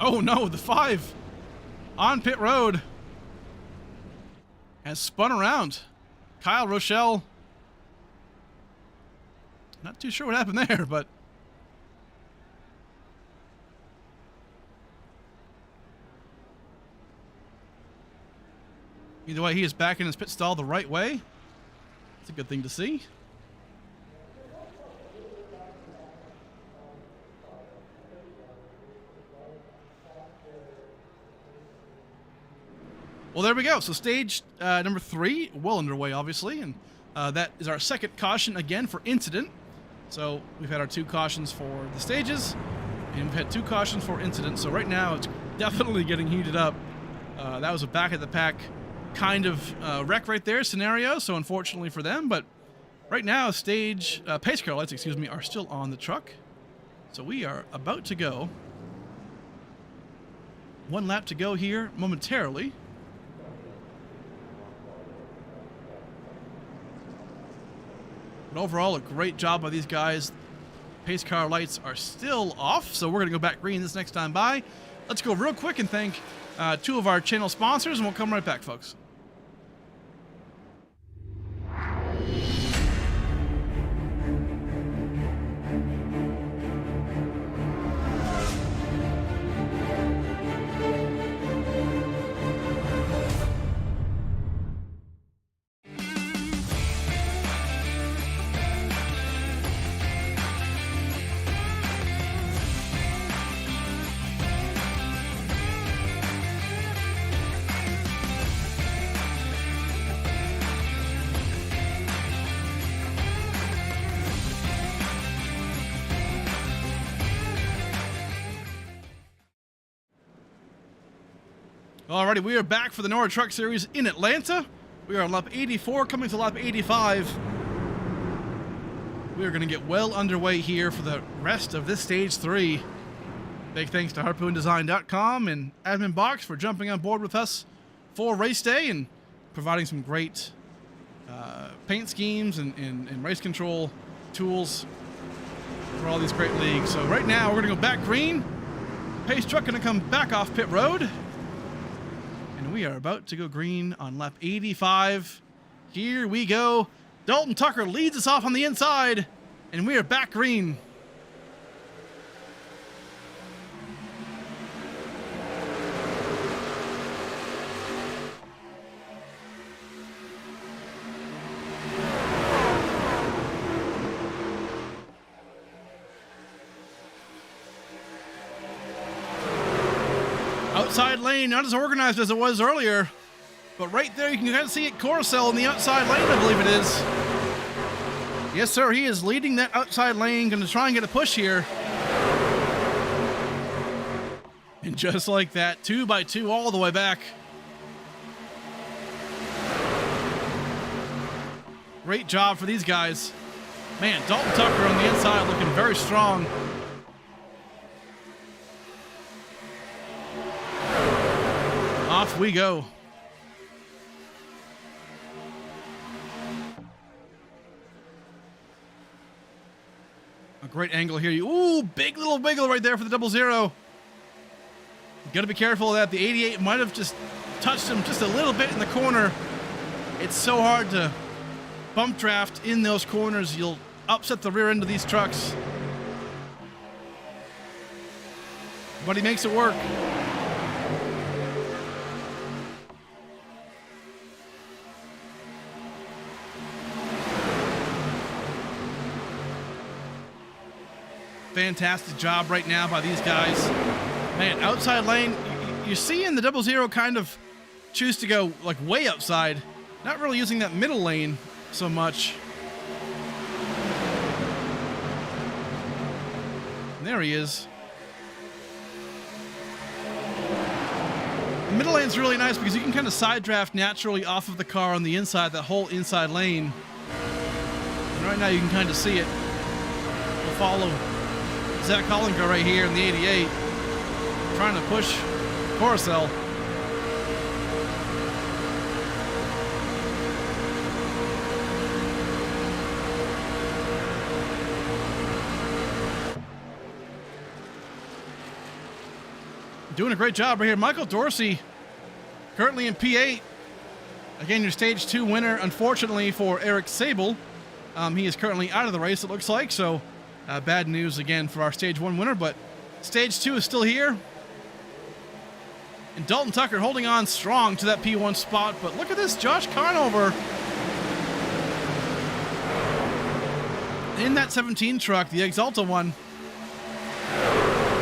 Oh no, the 5 on pit road has spun around. Kyle Rochelle. Not too sure what happened there, but either way, he is back in his pit stall the right way. It's a good thing to see. Well, there we go. So stage number 3, well underway, obviously. And that is our second caution again for incident. So we've had our 2 cautions for the stages, and we've had 2 cautions for incident. So right now it's definitely getting heated up. That was a back of the pack kind of wreck right there scenario. So unfortunately for them, but right now pace car lights, excuse me, are still on the truck. So we are about to go. 1 lap to go here momentarily. But overall, a great job by these guys. Pace car lights are still off, so we're going to go back green this next time by. Let's go real quick and thank two of our channel sponsors, and we'll come right back, folks. Alrighty, we are back for the NORA Truck Series in Atlanta. We are on lap 84, coming to lap 85. We are going to get well underway here for the rest of this stage 3. Big thanks to HarpoonDesign.com and Admin Box for jumping on board with us for race day and providing some great paint schemes and race control tools for all these great leagues. So right now we're going to go back green. Pace truck going to come back off pit road. And we are about to go green on lap 85. Here we go. Dalton Tucker leads us off on the inside, and we are back green. Outside lane, not as organized as it was earlier, but right there you can kind of see it. Coruscant in the outside lane, I believe it is. Yes, sir, he is leading that outside lane, going to try and get a push here. And just like that, 2x2 all the way back. Great job for these guys. Man, Dalton Tucker on the inside looking very strong. Off we go. A great angle here. Ooh, big little wiggle right there for the 00. Got to be careful of that. The 88 might have just touched him just a little bit in the corner. It's so hard to bump draft in those corners. You'll upset the rear end of these trucks. But he makes it work. Fantastic job right now by these guys. Man, outside lane, you see in the 00 kind of choose to go like way outside, not really using that middle lane so much. And there he is. The middle lane's really nice because you can kind of side draft naturally off of the car on the inside, that whole inside lane. And right now you can kind of see it. We'll follow Zach Hollinger right here in the 88, trying to push Coruscant. Doing a great job right here. Michael Dorsey, currently in P8. Again, your stage 2 winner, unfortunately for Eric Sable. He is currently out of the race, it looks like, so bad news again for our stage 1 winner, but stage 2 is still here. And Dalton Tucker holding on strong to that P1 spot, but look at this, Josh Carnover in that 17 truck, the Exalta one.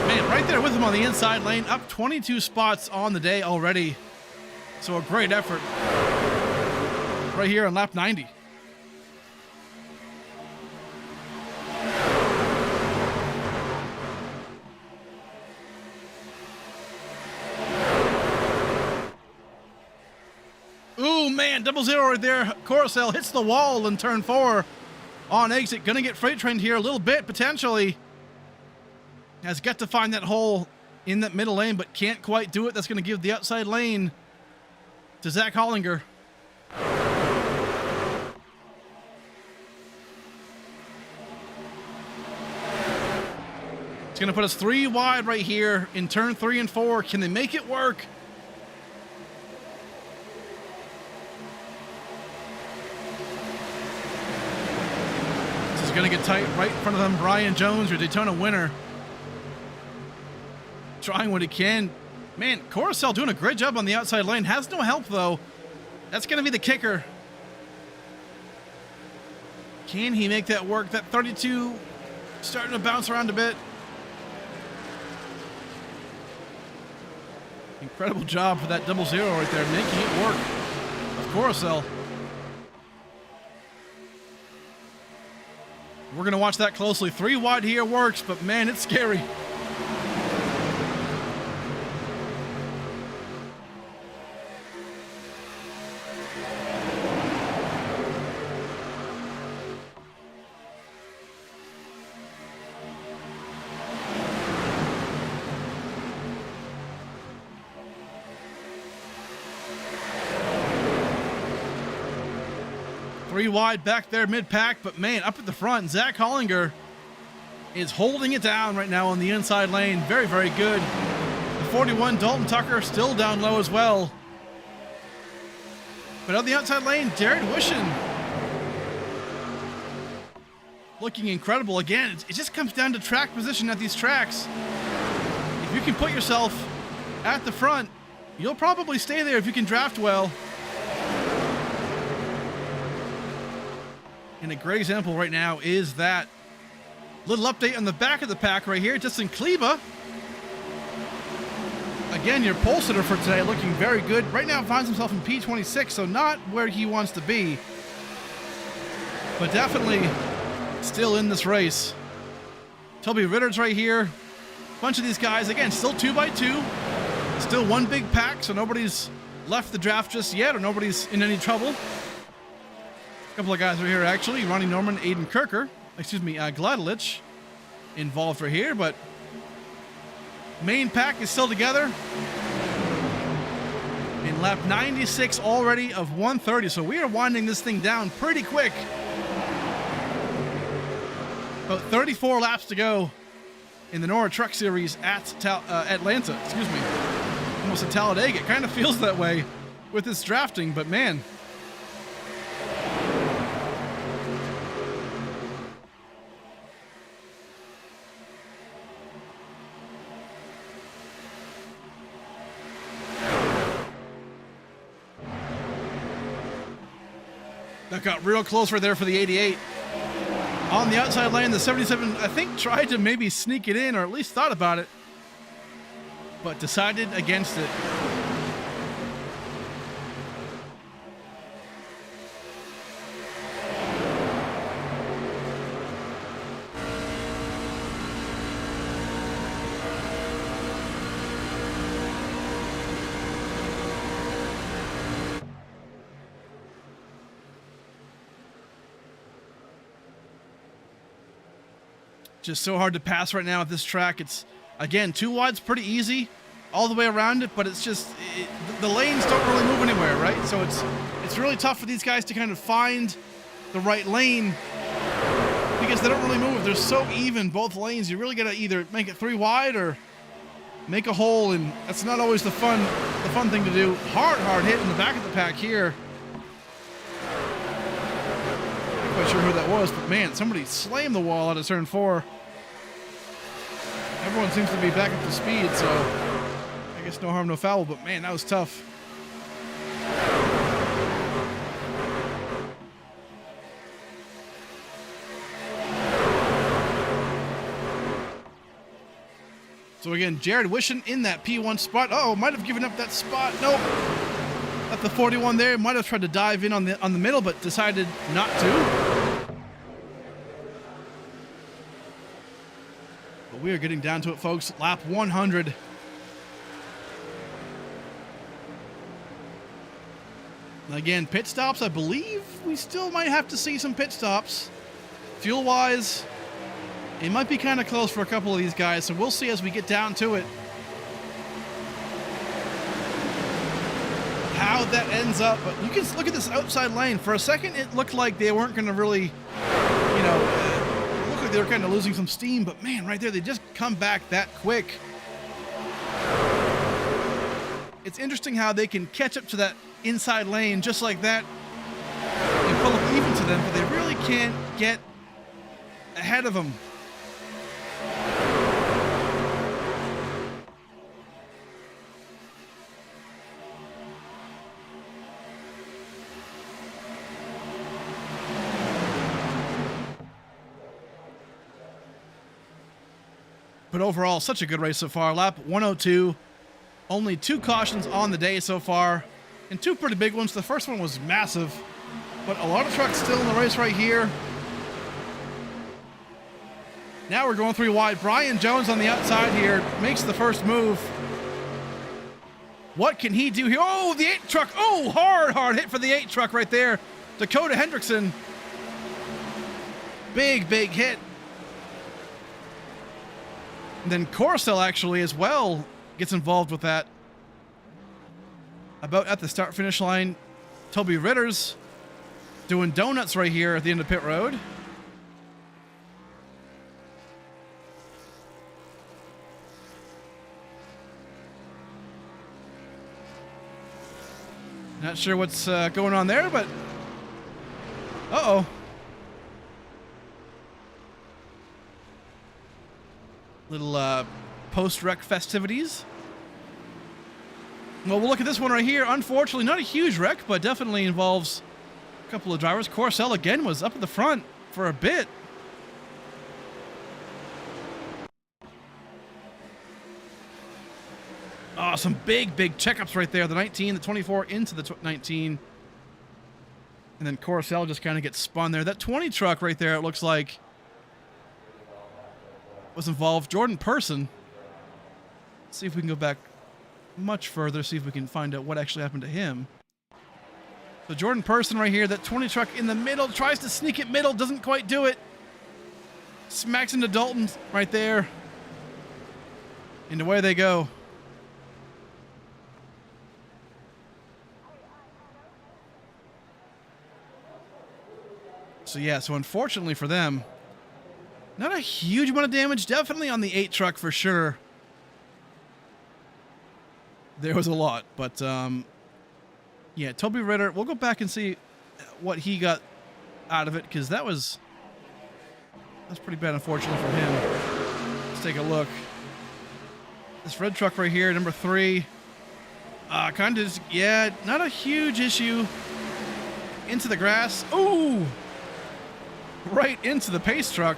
Man, right there with him on the inside lane, up 22 spots on the day already. So a great effort right here on lap 90. Ooh, man, 00 right there. Coruscant hits the wall in turn 4 on exit. Gonna get freight trained here a little bit, potentially. Has got to find that hole in that middle lane, but can't quite do it. That's gonna give the outside lane to Zach Hollinger. going to put us 3 wide right here in turn 3 and 4. Can they make it work? This is going to get tight right in front of them. Brian Jones, your Daytona winner, trying what he can. Man, Coruscant doing a great job on the outside lane. Has no help, though. That's going to be the kicker. Can he make that work? That 32 starting to bounce around a bit. Incredible job for that 0-0 right there, making it work. Of Coruscant. We're going to watch that closely. 3 wide here works, but man, it's scary. Three wide back there mid-pack, but man, up at the front, Zach Hollinger is holding it down right now on the inside lane. Very, very good. The 41, Dalton Tucker, still down low as well. But on the outside lane, Jared Wishon looking incredible. Again, it just comes down to track position at these tracks. If you can put yourself at the front, you'll probably stay there if you can draft well. And a great example right now is that little update on the back of the pack right here. Justin Kleba, again, your pole sitter for today, looking very good. Right now finds himself in P26, so not where he wants to be, but definitely still in this race. Toby Ritter's right here. Bunch of these guys, again, still 2x2. Still one big pack, so nobody's left the draft just yet, or nobody's in any trouble. A couple of guys are here, actually. Ronnie Norman, Aiden Kirker, Gladelich involved right here, but main pack is still together. In lap 96 already of 130, so we are winding this thing down pretty quick. About 34 laps to go in the NORA Truck Series at Atlanta, almost at Talladega. It kind of feels that way with this drafting, but man. That got real close right there for the 88. On the outside lane, the 77, I think, tried to maybe sneak it in, or at least thought about it, but decided against it. Just so hard to pass right now at this track. It's, again, 2 wide's pretty easy all the way around it, but it's just, the lanes don't really move anywhere, right? So it's really tough for these guys to kind of find the right lane because they don't really move. They're so even, both lanes. You really got to either make it 3 wide or make a hole, and that's not always the fun thing to do. Hard hit in the back of the pack here. Not quite sure who that was, but man, somebody slammed the wall out of turn 4. Everyone seems to be back up to speed, so I guess no harm, no foul, but man, that was tough. So again, Jared Wishon in that P1 spot. Oh, might have given up that spot. Nope. At the 41 there, might have tried to dive in on the middle, but decided not to. But we are getting down to it, folks. Lap 100. And again, pit stops, I believe we still might have to see some pit stops. Fuel-wise, it might be kind of close for a couple of these guys, so we'll see as we get down to it how that ends up. But you can look at this outside lane. For a second, it looked like they weren't going to really, look like like they were kind of losing some steam, but man, right there, they just come back that quick. It's interesting how they can catch up to that inside lane just like that and pull up even to them, but they really can't get ahead of them. But overall, such a good race so far. Lap 102. Only 2 cautions on the day so far, and 2 pretty big ones. The first one was massive, but a lot of trucks still in the race right here. Now we're going 3 wide. Brian Jones on the outside here makes the first move. What can he do here? Oh, the 8 truck. Oh, hard hit for the 8 truck right there. Dakota Hendrickson. Big hit. And then Coruscant actually as well gets involved with that. About at the start finish line, Toby Ritter's doing donuts right here at the end of pit road. Not sure what's going on there, but uh-oh. Little post-wreck festivities. Well, we'll look at this one right here. Unfortunately, not a huge wreck, but definitely involves a couple of drivers. Corcel again was up at the front for a bit. Oh, some big checkups right there. The 19, the 24 into the 19. And then Corcel just kind of gets spun there. That 20 truck right there, it looks like, was involved. Jordan Person. Let's see if we can go back much further, see if we can find out what actually happened to him. So Jordan Person right here, that 20 truck in the middle, tries to sneak it middle, doesn't quite do it. Smacks into Dalton right there. And away they go. So yeah, so unfortunately for them, not a huge amount of damage, definitely on the 8 truck for sure. There was a lot, but yeah, Toby Ritter, we'll go back and see what he got out of it, because that's pretty bad, unfortunately for him. Let's take a look. This red truck right here, number 3, kind of, yeah, not a huge issue. Into the grass. Ooh! Right into the pace truck.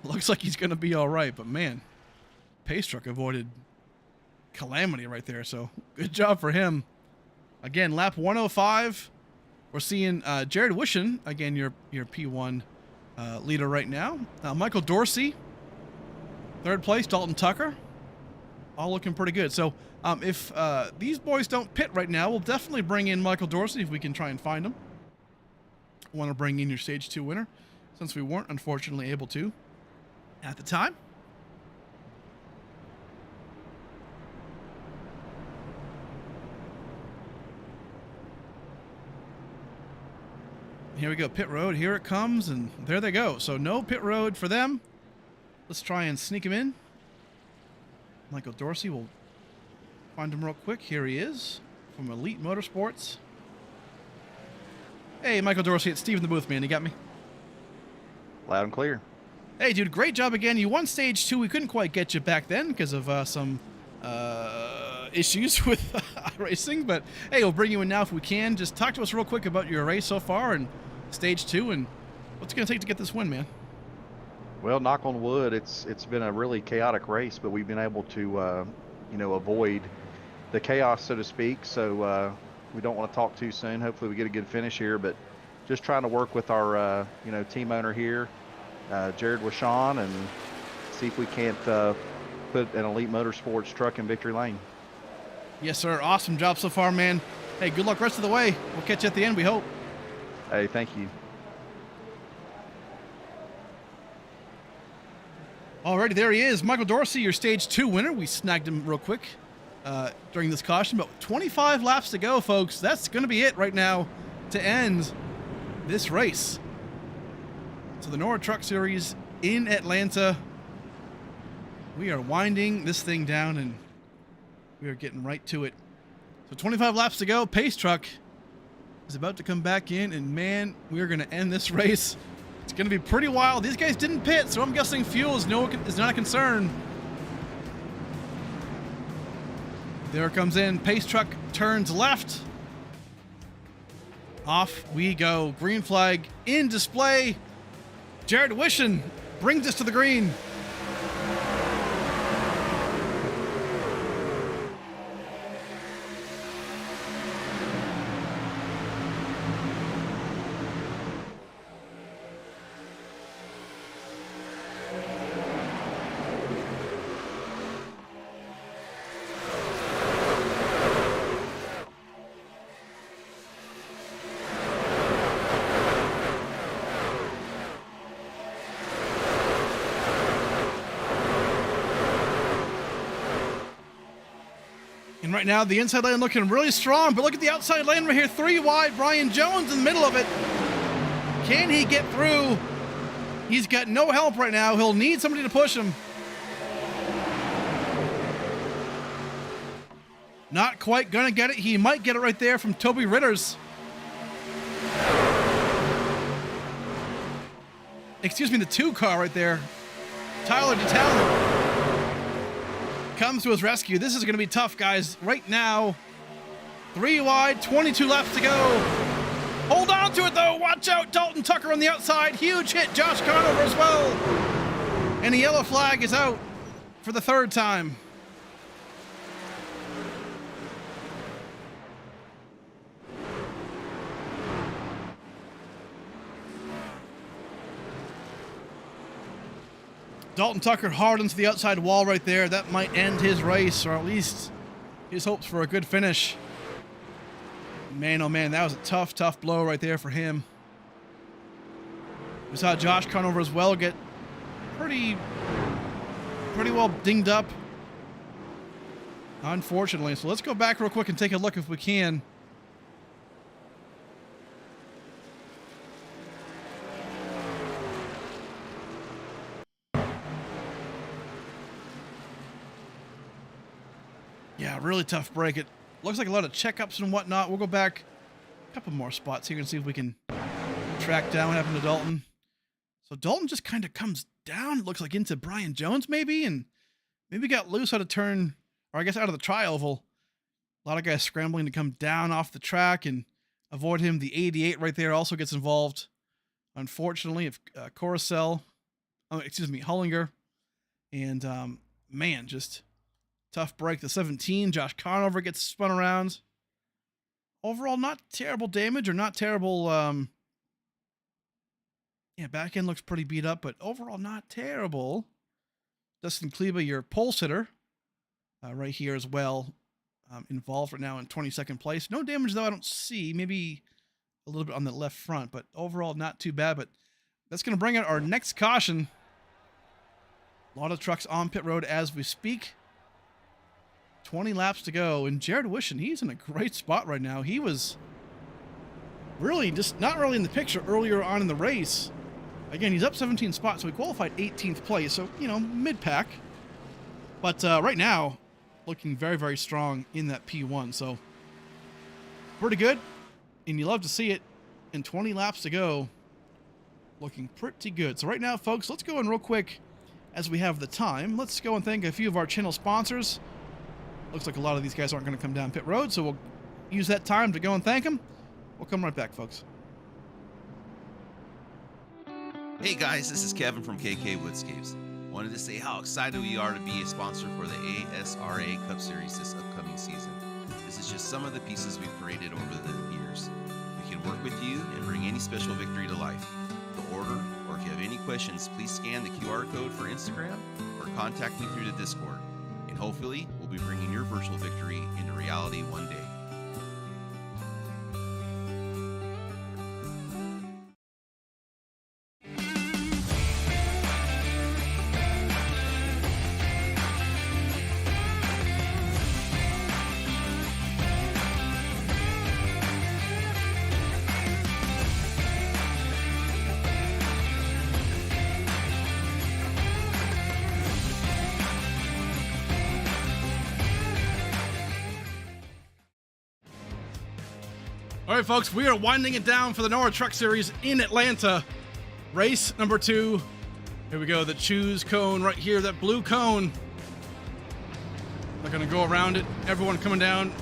Looks like he's going to be all right, but man, pace truck avoided calamity right there, so good job for him. Again, lap 105. We're seeing Jared Wishen, again, your P1 leader right now. Michael Dorsey, 3rd place. Dalton Tucker, all looking pretty good. So if these boys don't pit right now, we'll definitely bring in Michael Dorsey if we can try and find him. Want to bring in your Stage 2 winner, since we weren't unfortunately able to at the time. Here we go, pit road. Here it comes, and there they go. So no pit road for them. Let's try and sneak him in. Michael Dorsey, will find him real quick. Here he is from Elite Motorsports. Hey, Michael Dorsey, it's Steve in the booth, man. You got me? Loud and clear. Hey, dude, great job again. You won Stage 2. We couldn't quite get you back then because of some issues with racing. But, hey, we'll bring you in now if we can. Just talk to us real quick about your race so far and Stage 2 and what's it going to take to get this win, man. Well, knock on wood, it's been a really chaotic race, but we've been able to, avoid the chaos, so to speak. So we don't want to talk too soon. Hopefully we get a good finish here, but just trying to work with our, team owner here, Jared Wishon, and see if we can't put an Elite Motorsports truck in victory lane. Yes, sir. Awesome job so far, man. Hey, good luck rest of the way. We'll catch you at the end, we hope. Hey, thank you. Alrighty, there he is. Michael Dorsey, your Stage 2 winner. We snagged him real quick during this caution, but 25 laps to go, folks. That's going to be it right now to end this race. So the NORA Truck Series in Atlanta. We are winding this thing down and we are getting right to it. So 25 laps to go. Pace Truck is about to come back in, and man, we're going to end this race. It's going to be pretty wild. These guys didn't pit, so I'm guessing fuel is not a concern. There it comes in. Pace Truck turns left. Off we go. Green flag in display. Jared Wishon brings us to the green. And right now, the inside lane looking really strong, but look at the outside lane right here. 3 wide, Brian Jones in the middle of it. Can he get through? He's got no help right now. He'll need somebody to push him. Not quite gonna get it. He might get it right there from Toby Ritters. Excuse me, the 2 car right there. Tyler DeTalent comes to his rescue. This is going to be tough, guys. Right now, 3 wide, 22 laps to go. Hold on to it, though. Watch out. Dalton Tucker on the outside. Huge hit. Josh Conover as well. And the yellow flag is out for the 3rd time. Dalton Tucker hard into the outside wall right there. That might end his race, or at least his hopes for a good finish. Man, oh man, that was a tough, tough blow right there for him. We saw Josh Conover as well get pretty well dinged up, unfortunately. So let's go back real quick and take a look if we can. Yeah, really tough break. It looks like a lot of checkups and whatnot. We'll go back a couple more spots here and see if we can track down what happened to Dalton. So Dalton just kind of comes down, it looks like, into Brian Jones maybe, and maybe got loose out of turn, or I guess out of the tri-oval. A lot of guys scrambling to come down off the track and avoid him. The 88 right there also gets involved. Unfortunately, if Hollinger, and man, just tough break. The 17, Josh Conover gets spun around. Overall, not terrible damage, or not terrible. Back end looks pretty beat up, but overall not terrible. Dustin Kleba, your pole sitter, right here as well, involved right now in 22nd place. No damage though, I don't see. Maybe a little bit on the left front, but overall not too bad. But that's going to bring out our next caution. A lot of trucks on pit road as we speak. 20 laps to go, and Jared Wishon, he's in a great spot right now. He was really just not really in the picture earlier on in the race. Again, he's up 17 spots, so he qualified 18th place, so, you know, mid-pack. But right now, looking very, very strong in that P1, so pretty good, and you love to see it. And 20 laps to go, looking pretty good. So right now, folks, let's go in real quick as we have the time. Let's go and thank a few of our channel sponsors. Looks like a lot of these guys aren't going to come down pit road, so we'll use that time to go and thank them. We'll come right back, folks. Hey guys, this is Kevin from KK Woodscapes. Wanted to say how excited we are to be a sponsor for the ASRA Cup Series this upcoming season. This is just some of the pieces we've created over the years. We can work with you and bring any special victory to life. To order, or if you have any questions, please scan the QR code for Instagram or contact me through the Discord. And hopefully, we'll be bringing your virtual victory into reality one day. All right, folks, we are winding it down for the NORA Truck Series in Atlanta. Race number 2. Here we go, the choose cone right here, that blue cone. They're gonna go around it, everyone coming down.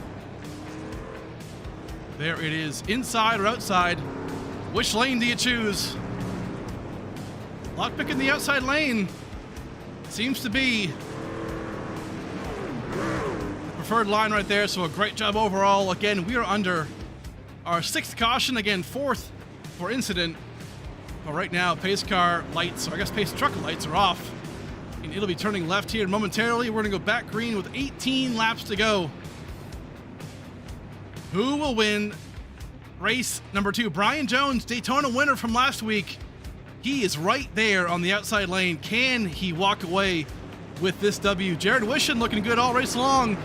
There it is, inside or outside. Which lane do you choose? Lockpick in the outside lane. Seems to be the preferred line right there, so a great job overall. Again, we are under our 6th caution, again 4th for incident. But right now, pace car lights, or I guess pace truck lights are off. And it'll be turning left here momentarily. We're gonna go back green with 18 laps to go. Who will win race number 2? Brian Jones, Daytona winner from last week. He is right there on the outside lane. Can he walk away with this W? Jared Wishon looking good all race long.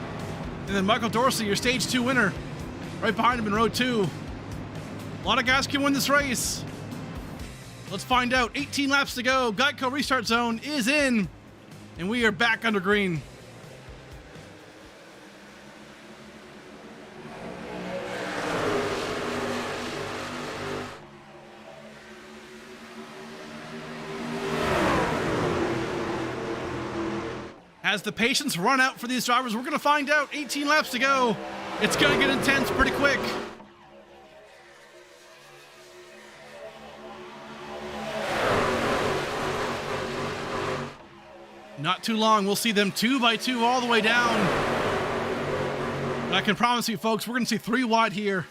And then Michael Dorsey, your stage 2 winner, right behind him in row 2. A lot of guys can win this race. Let's find out. 18 laps to go. Geico restart zone is in, and we are back under green. As the patience run out for these drivers, we're going to find out. 18 laps to go. It's going to get intense pretty quick. Not too long. We'll see them 2 by 2 all the way down. And I can promise you, folks, we're going to see 3 wide here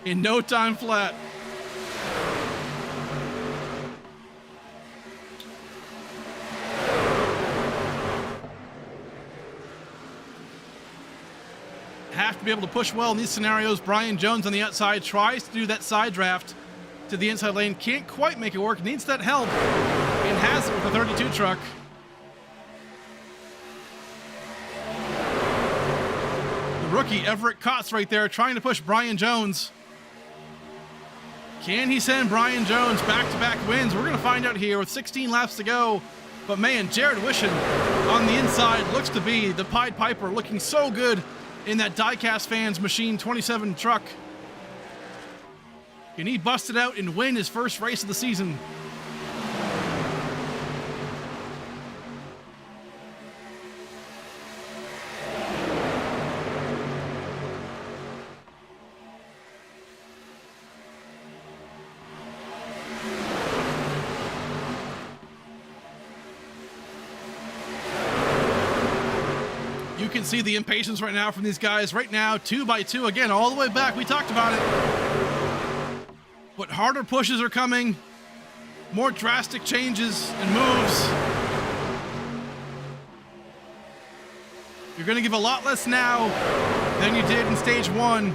in no time flat. Have to be able to push well in these scenarios. Brian Jones on the outside tries to do that side draft to the inside lane. Can't quite make it work. Needs that help. And has it with the 32 truck. The rookie Everett Kotz right there trying to push Brian Jones. Can he send Brian Jones back-to-back wins? We're going to find out here with 16 laps to go. But man, Jared Wishon on the inside looks to be the Pied Piper, looking so good in that Diecast Fans Machine 27 truck. Can he bust it out and win his first race of the season? You can see the impatience right now from these guys. Right now, 2 by 2 again, all the way back. We talked about it. But harder pushes are coming. More drastic changes and moves. You're going to give a lot less now than you did in stage 1.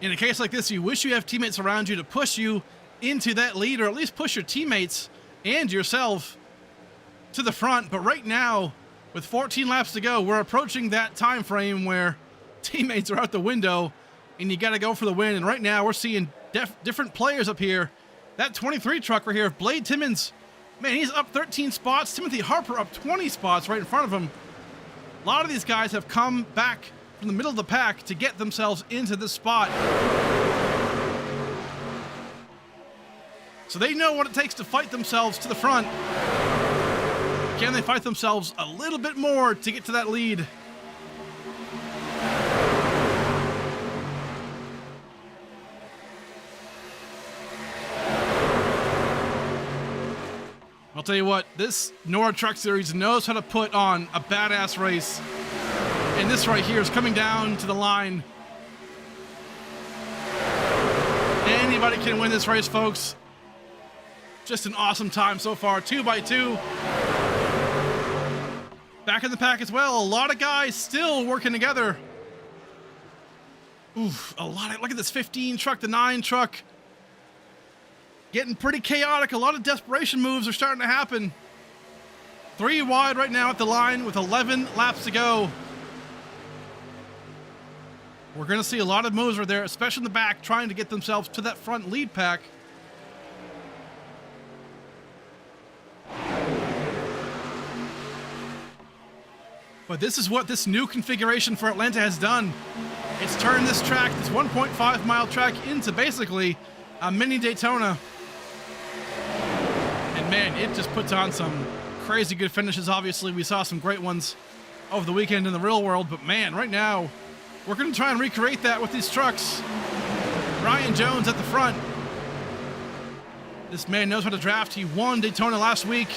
In a case like this, you wish you have teammates around you to push you into that lead, or at least push your teammates and yourself to the front. But right now, with 14 laps to go, we're approaching that time frame where teammates are out the window and you got to go for the win. And right now, we're seeing different players up here. That 23 truck right here, Blade Timmons, man, he's up 13 spots. Timothy Harper up 20 spots right in front of him. A lot of these guys have come back from the middle of the pack to get themselves into this spot. So they know what it takes to fight themselves to the front. Can they fight themselves a little bit more to get to that lead? I'll tell you what, this NORA Truck Series knows how to put on a badass race. And this right here is coming down to the line. Anybody can win this race, folks. Just an awesome time so far. 2 by 2. Back in the pack as well. A lot of guys still working together. Oof, a lot of, look at this 15 truck, the 9 truck. Getting pretty chaotic. A lot of desperation moves are starting to happen. 3 wide right now at the line with 11 laps to go. We're going to see a lot of moves right there, especially in the back, trying to get themselves to that front lead pack. But this is what this new configuration for Atlanta has done. It's turned this track, this 1.5 mile track, into basically a mini Daytona. And man, it just puts on some crazy good finishes. Obviously, we saw some great ones over the weekend in the real world, but man, right now, we're going to try and recreate that with these trucks. Brian Jones at the front. This man knows how to draft. He won Daytona last week.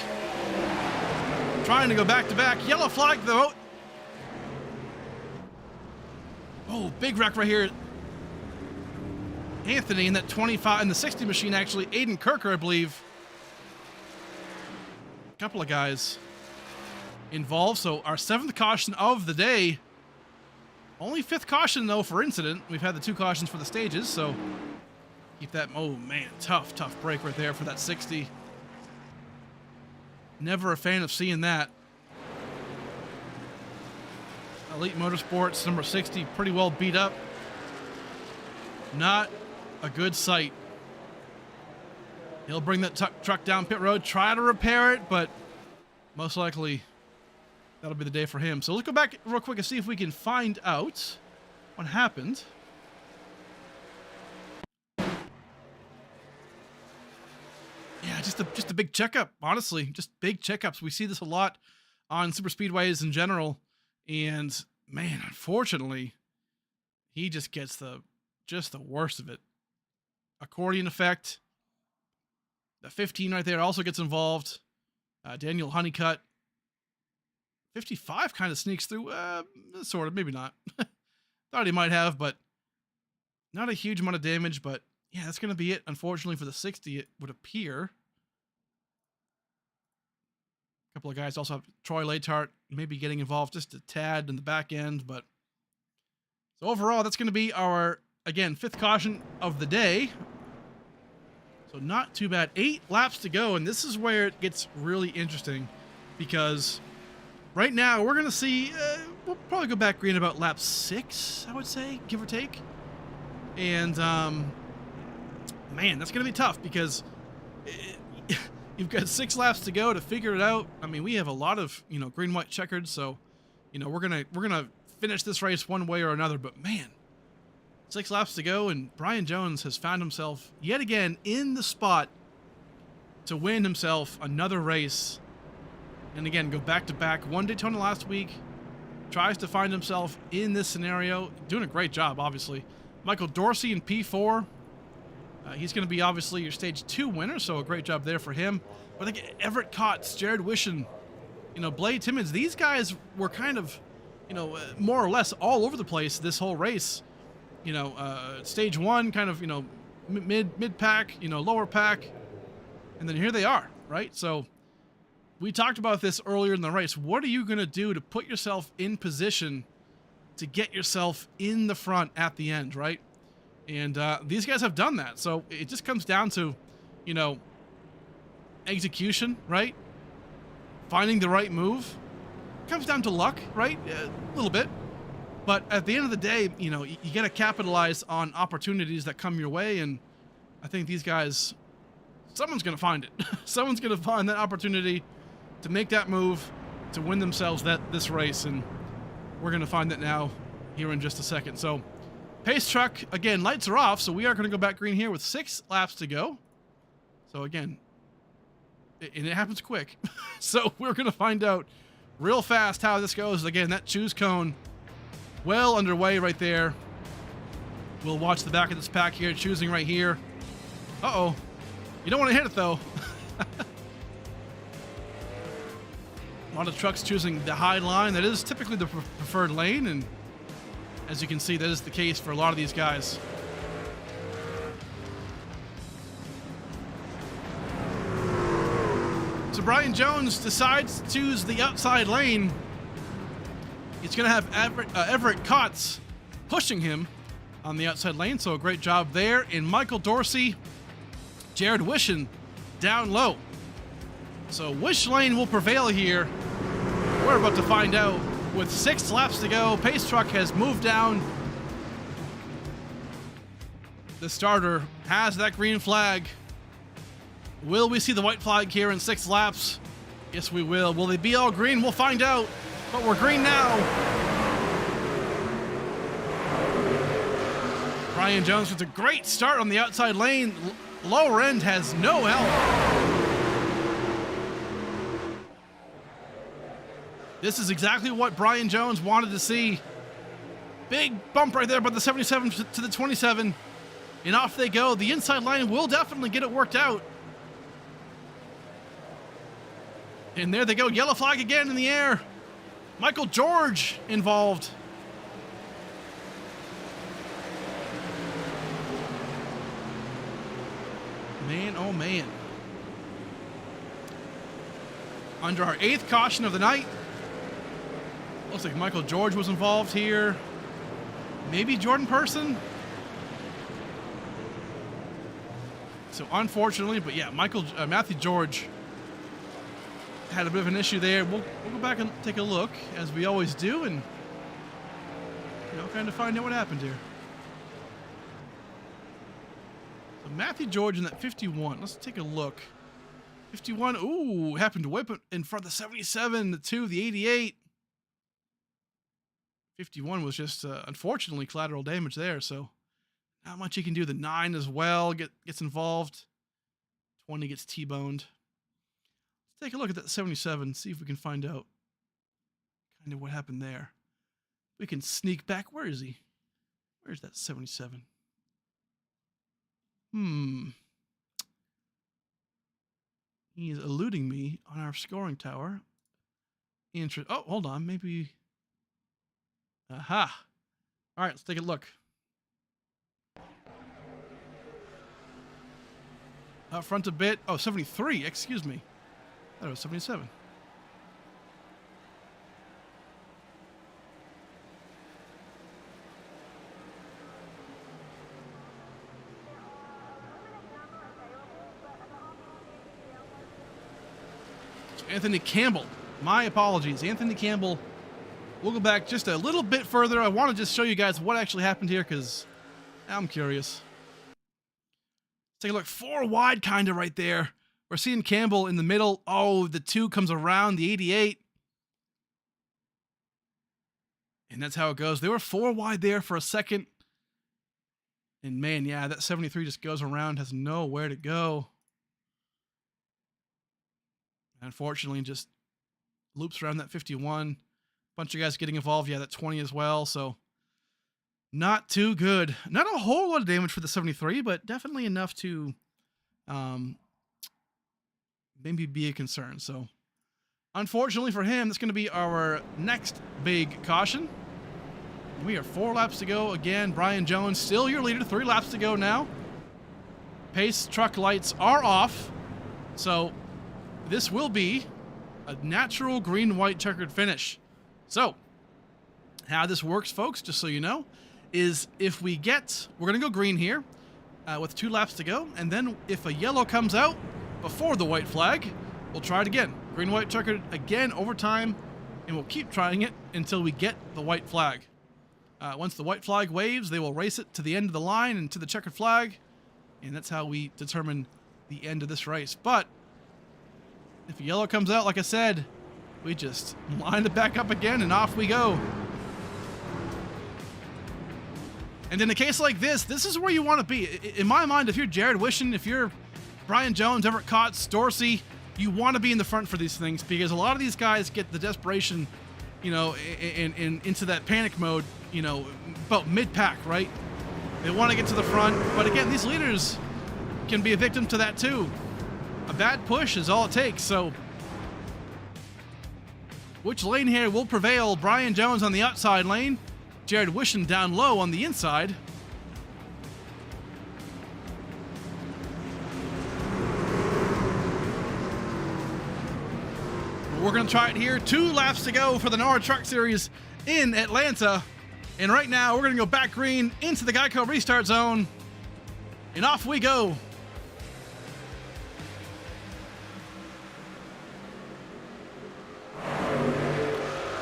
Trying to go back-to-back. Yellow flag, though. Oh, big wreck right here. Anthony in that 25, in the 60 machine, actually. Aiden Kirker, I believe. A couple of guys involved. So our 7th caution of the day. Only 5th caution, though, for incident. We've had the 2 cautions for the stages, so keep that. Oh, man, tough break right there for that 60. Never a fan of seeing that. Elite Motorsports, number 60, pretty well beat up. Not a good sight. He'll bring that truck down pit road, try to repair it, but most likely that'll be the day for him. So let's go back real quick and see if we can find out what happened. Yeah, just a big checkup, honestly. Just big checkups. We see this a lot on super speedways in general. And man, unfortunately, he just gets the worst of it. Accordion effect. The 15 right there also gets involved. Daniel Honeycutt. 55 kind of sneaks through. Sort of, maybe not. Thought he might have, but not a huge amount of damage. But yeah, that's going to be it. Unfortunately for the 60, it would appear. A couple of guys also have Troy Latart maybe getting involved just a tad in the back end. But so overall, that's going to be our, again, 5th caution of the day. So not too bad. 8 laps to go. And this is where it gets really interesting because right now we're going to see, we'll probably go back green about lap 6, I would say, give or take. And, man, that's going to be tough because you've got 6 laps to go to figure it out. I mean, we have a lot of, green, white, checkered. So, we're going to finish this race one way or another, but man, 6 laps to go. And Brian Jones has found himself yet again in the spot to win himself another race. And again, go back to back. Won Daytona last week, tries to find himself in this scenario. Doing a great job, obviously. Michael Dorsey in P4. He's going to be obviously your stage 2 winner, so a great job there for him. But I think Everett Kotz, Jared Wishon, Blade Timmons, these guys were kind of, more or less all over the place this whole race. Stage 1 kind of, mid pack, lower pack, and then here they are, right? So we talked about this earlier in the race. What are you going to do to put yourself in position to get yourself in the front at the end, right? And these guys have done that. So it just comes down to, execution, right? Finding the right move. It comes down to luck, right? A little bit. But at the end of the day, you got to capitalize on opportunities that come your way. And I think these guys, someone's going to find it. Someone's going to find that opportunity to make that move, to win themselves this race. And we're going to find that now here in just a second. So pace truck, again, lights are off. So we are going to go back green here with 6 laps to go. So again, and it happens quick. So we're going to find out real fast how this goes. Again, that choose cone well underway right there. We'll watch the back of this pack here, choosing right here. Uh-oh. You don't want to hit it, though. A lot of trucks choosing the high line. That is typically the preferred lane, and as you can see, that is the case for a lot of these guys. So Brian Jones decides to choose the outside lane. He's going to have Everett Kotz pushing him on the outside lane, so a great job there. And Michael Dorsey, Jared Wishon down low. So which lane will prevail here? We're about to find out. With 6 laps to go, pace truck has moved down. The starter has that green flag. Will we see the white flag here in 6 laps? Yes, we will. Will they be all green? We'll find out But we're green now. Brian Jones with a great start on the outside lane. Lower end has no help. This is exactly what Brian Jones wanted to see. Big bump right there by the 77 to the 27. And off they go. The inside line will definitely get it worked out. And there they go. Yellow flag again in the air. Michael George involved. Man, oh man. Under our 8th caution of the night. Looks like Michael George was involved here. Maybe Jordan Person. So unfortunately, but yeah, Matthew George had a bit of an issue there. We'll go back and take a look, as we always do, and kind of find out what happened here. So Matthew George in that 51. Let's take a look. 51. Ooh, happened to whip it in front of the 77, the 2, the 88. 51 was just unfortunately collateral damage there, so not much he can do. The 9 as well gets involved. 20 gets T-boned. Let's take a look at that 77, see if we can find out kind of what happened there. We can sneak back. Where is he? Where's that 77? He's eluding me on our scoring tower. Oh, hold on. Maybe. Aha. All right, let's take a look. Up front a bit. Oh, 73. Excuse me. I thought it was 77. Anthony Campbell. My apologies. Anthony Campbell. We'll go back just a little bit further. I want to just show you guys what actually happened here because I'm curious. Take a look. 4 wide kind of right there. We're seeing Campbell in the middle. Oh, the 2 comes around the 88. And that's how it goes. They were 4 wide there for a second. And man, yeah, that 73 just goes around, has nowhere to go. Unfortunately, just loops around that 51. Bunch of guys getting involved. Yeah, that 20 as well. So not too good. Not a whole lot of damage for the 73, but definitely enough to maybe be a concern. So unfortunately for him, that's going to be our next big caution. We are 4 laps to go. Again, Brian Jones still your leader. 3 laps to go now. Pace truck lights are off. So this will be a natural green-white checkered finish. So how this works, folks, just so you know, is if we're going to go green here with 2 laps to go. And then if a yellow comes out before the white flag, we'll try it again. Green-white checkered again over time, and we'll keep trying it until we get the white flag. Once the white flag waves, they will race it to the end of the line and to the checkered flag. And that's how we determine the end of this race. But if a yellow comes out, like I said, we just line it back up again and off we go. And in a case like this is where you want to be. In my mind, if you're Jared Wishon, if you're Brian Jones, Everett Kotz, Dorsey, you want to be in the front for these things because a lot of these guys get the desperation, and into that panic mode, about mid-pack, right? They want to get to the front, but again, these leaders can be a victim to that too. A bad push is all it takes. So which lane here will prevail? Brian Jones on the outside lane, Jared Wishon down low on the inside. We're going to try it here. 2 laps to go for the NORA Truck Series in Atlanta. And right now, we're going to go back green into the Geico restart zone. And off we go.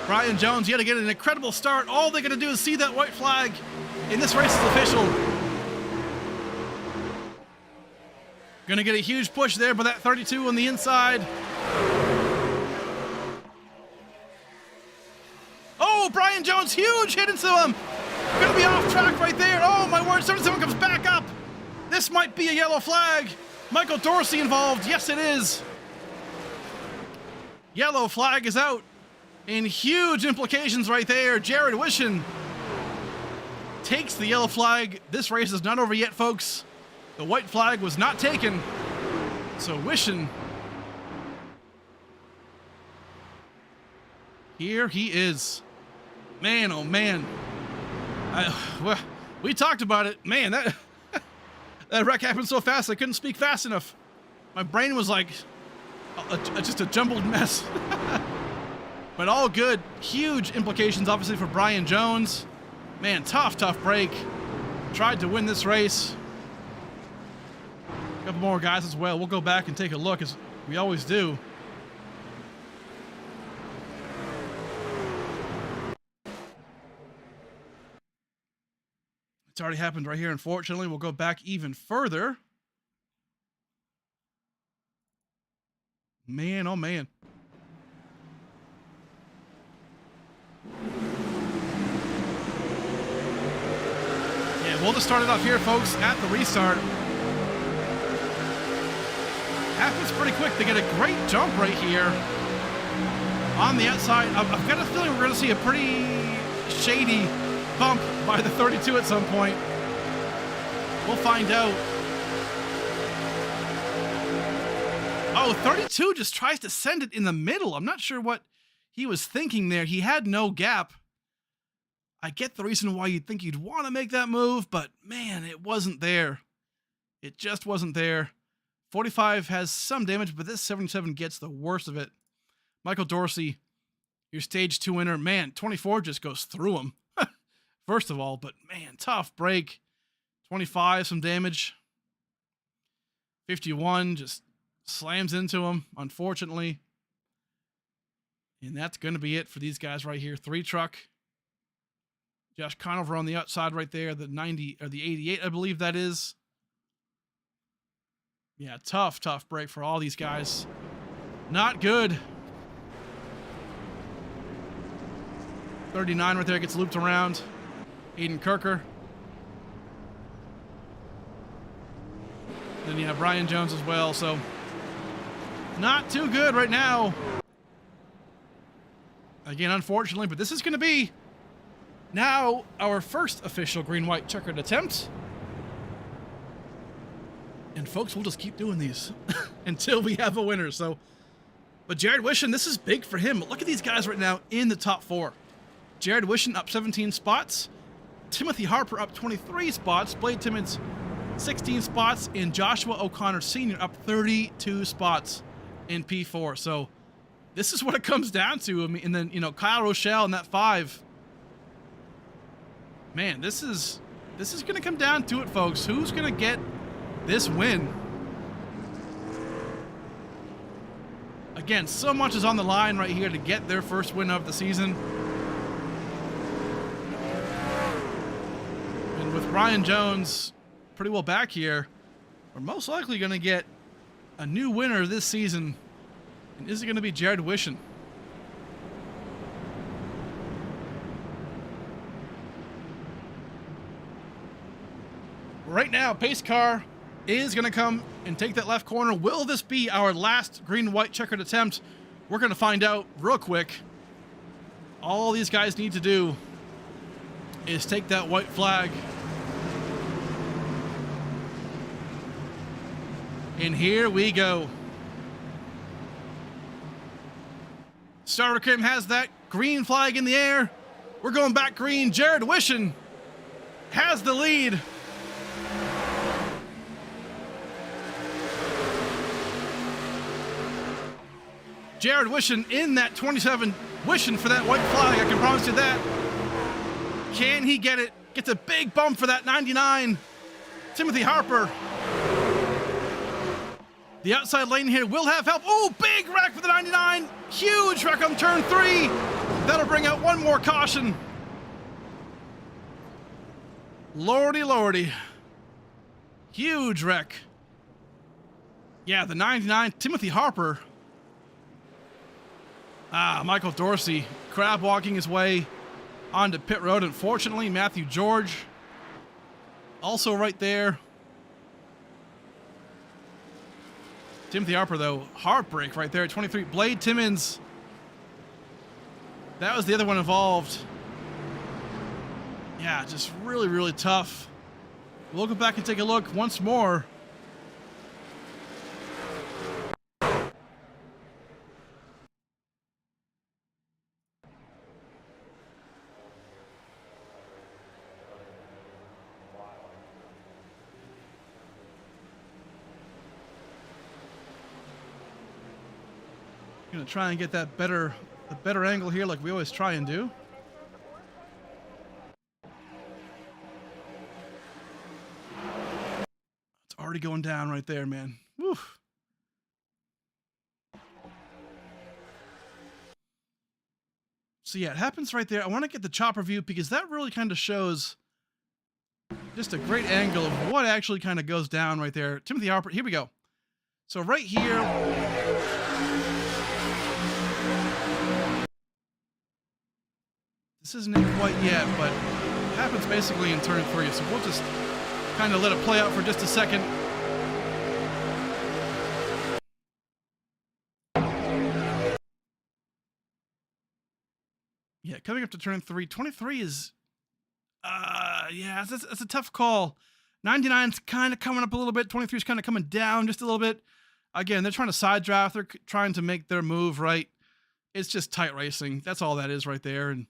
Brian Jones yet again an incredible start. All they're going to do is see that white flag, and this race is official. Going to get a huge push there by that 32 on the inside. Oh, Brian Jones, huge hit into him. Gonna be off track right there. Oh my word, 77 comes back up. This might be a yellow flag. Michael Dorsey involved. Yes, it is. Yellow flag is out. And huge implications right there. Jared Wishon takes the yellow flag. This race is not over yet, folks. The white flag was not taken. So Wishon, here he is. Man, oh man. Well, we talked about it. Man, that wreck happened so fast I couldn't speak fast enough. My brain was like just a jumbled mess. But all good. Huge implications, obviously, for Brian Jones. Man, tough break. Tried to win this race. A couple more guys as well. We'll go back and take a look, as we always do. It's already happened right here, unfortunately. We'll go back even further. Man, oh man. Yeah, we'll just start it off here, folks, at the restart. Happens pretty quick. They get a great jump right here on the outside. I've got a feeling we're going to see a pretty shady bump by the 32 at some point. We'll find out. Oh, 32 just tries to send it in the middle. I'm not sure what he was thinking there. He had no gap. I get the reason why you'd think you'd want to make that move, but man, it wasn't there. It just wasn't there. 45 has some damage, but this 77 gets the worst of it. Michael Dorsey, your stage 2 winner. Man, 24 just goes through him. First of all, but man, tough break. 25, some damage. 51 just slams into him, unfortunately. And that's going to be it for these guys right here. 3 truck. Josh Conover on the outside right there. The 90 or the 88, I believe that is. Yeah, tough break for all these guys. Not good. 39 right there gets looped around. Aiden Kirker. Then you have Brian Jones as well, so not too good right now. Again, unfortunately, but this is going to be now our first official green-white checkered attempt. And folks, we'll just keep doing these until we have a winner. So, but Jared Wishon, this is big for him. Look at these guys right now in the top 4. Jared Wishon up 17 spots. Timothy Harper up 23 spots. Blade Timmons 16 spots. And Joshua O'Connor Sr. up 32 spots in P4. So this is what it comes down to. I mean, and then, you know, Kyle Rochelle in that 5. Man, this is going to come down to it, folks. Who's going to get this win? Again, so much is on the line right here to get their first win of the season. And with Brian Jones pretty well back here, we're most likely going to get a new winner this season. And is it going to be Jared Wishon? Right now, pace car is going to come and take that left corner. Will this be our last green-white checkered attempt? We're going to find out real quick. All these guys need to do is take that white flag. And here we go. Starter Kim has that green flag in the air. We're going back green. Jared Wishon has the lead. Jared Wishon in that 27, wishing for that white flag. I can promise you that. Can he get it? Gets a big bump for that 99. Timothy Harper. The outside lane here will have help. Oh, big wreck for the 99. Huge wreck on turn 3. That'll bring out one more caution. Lordy, lordy. Huge wreck. Yeah, the 99, Timothy Harper. Michael Dorsey crab walking his way onto pit road. Unfortunately, Matthew George also right there. Timothy Harper, though, heartbreak right there at 23. Blade Timmons, that was the other one involved. Yeah, just really, really tough. We'll go back and take a look once more. Gonna try and get that better angle here, like we always try and do. It's already going down right there, man. Woo. So yeah, it happens right there. I want to get the chopper view because that really kind of shows just a great angle of what actually kind of goes down right there. Timothy Harper, here we go. So right here, this isn't it quite yet, but it happens basically in turn 3. So we'll just kind of let it play out for just a second. Yeah, coming up to turn 3. 23 is, yeah, that's a tough call. 99's kind of coming up a little bit. 23 is kind of coming down just a little bit. Again, they're trying to side draft. They're trying to make their move right. It's just tight racing. That's all that is right there. And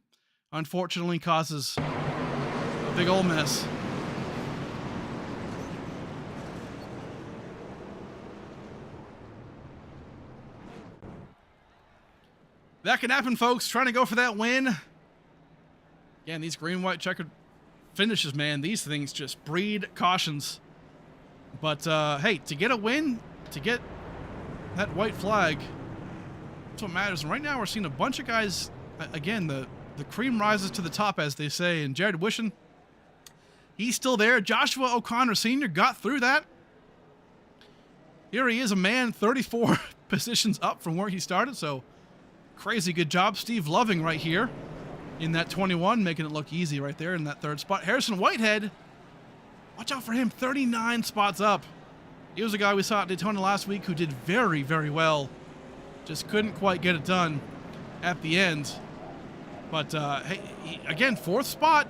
unfortunately causes a big old mess. That can happen, folks. Trying to go for that win. Again, these green, white checkered finishes, man, these things just breed cautions. But, hey, to get a win, to get that white flag, that's what matters. And right now we're seeing a bunch of guys, again, the cream rises to the top, as they say. And Jared Wishon, he's still there. Joshua O'Connor Sr. got through that. Here he is, a man 34 positions up from where he started. So crazy good job. Steve Loving right here in that 21, making it look easy right there in that third spot. Harrison Whitehead, watch out for him, 39 spots up. He was a guy we saw at Daytona last week who did very, very well. Just couldn't quite get it done at the end. But, hey, again, 4th spot.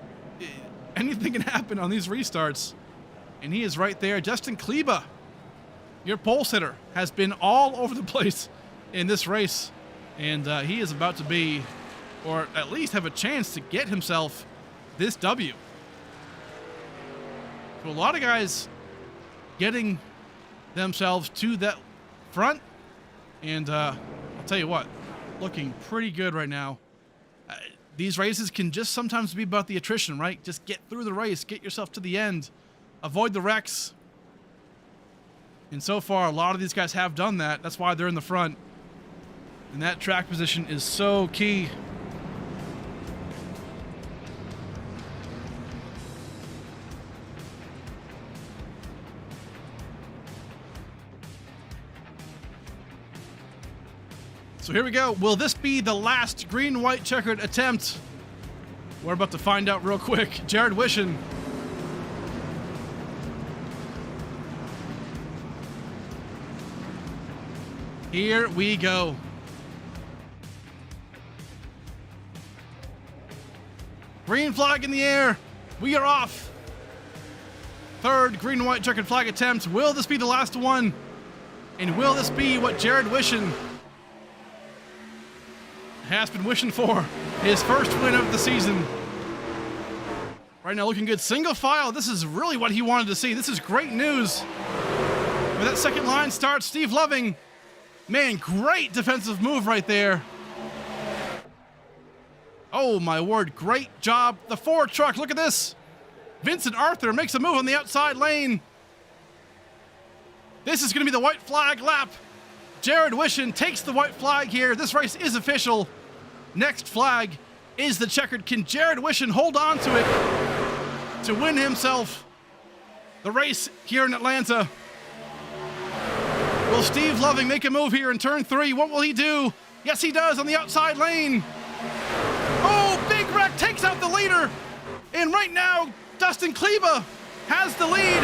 Anything can happen on these restarts. And he is right there. Justin Kleba, your pole sitter, has been all over the place in this race. And he is about to be, or at least have a chance to get himself this W. So a lot of guys getting themselves to that front. And I'll tell you what, looking pretty good right now. These races can just sometimes be about the attrition, right? Just get through the race, get yourself to the end, avoid the wrecks. And so far, a lot of these guys have done that. That's why they're in the front. And that track position is so key. So here we go. Will this be the last green-white checkered attempt? We're about to find out real quick. Jared Wishon. Here we go. Green flag in the air. We are off. 3rd green-white checkered flag attempt. Will this be the last one? And will this be what Jared Wishon has been wishing for? His first win of the season. Right now looking good. Single file. This is really what he wanted to see. This is great news. When that second line starts, Steve Loving. Man, great defensive move right there. Oh my word, great job. The Ford truck, look at this. Vincent Arthur makes a move on the outside lane. This is going to be the white flag lap. Jared Wishon takes the white flag here. This race is official. Next flag is the checkered. Can Jared Wishon hold on to it to win himself the race here in Atlanta? Will Steve Loving make a move here in turn 3? What will he do? Yes, he does on the outside lane. Oh, Big Wreck takes out the leader. And right now, Dustin Kleba has the lead.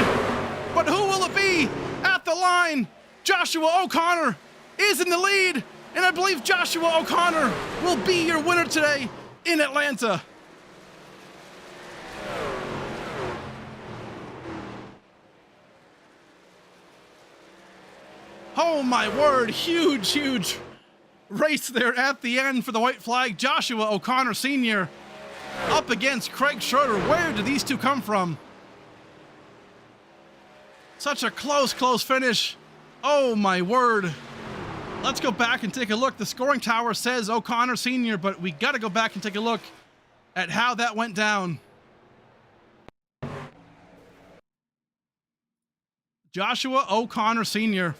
But who will it be at the line? Joshua O'Connor is in the lead. And I believe Joshua O'Connor will be your winner today in Atlanta. Oh my word, huge race there at the end for the white flag. Joshua O'Connor Sr. up against Craig Schroeder. Where did these two come from? Such a close finish. Oh my word. Let's go back and take a look. The scoring tower says O'Connor Sr., but we got to go back and take a look at how that went down. Joshua O'Connor Sr.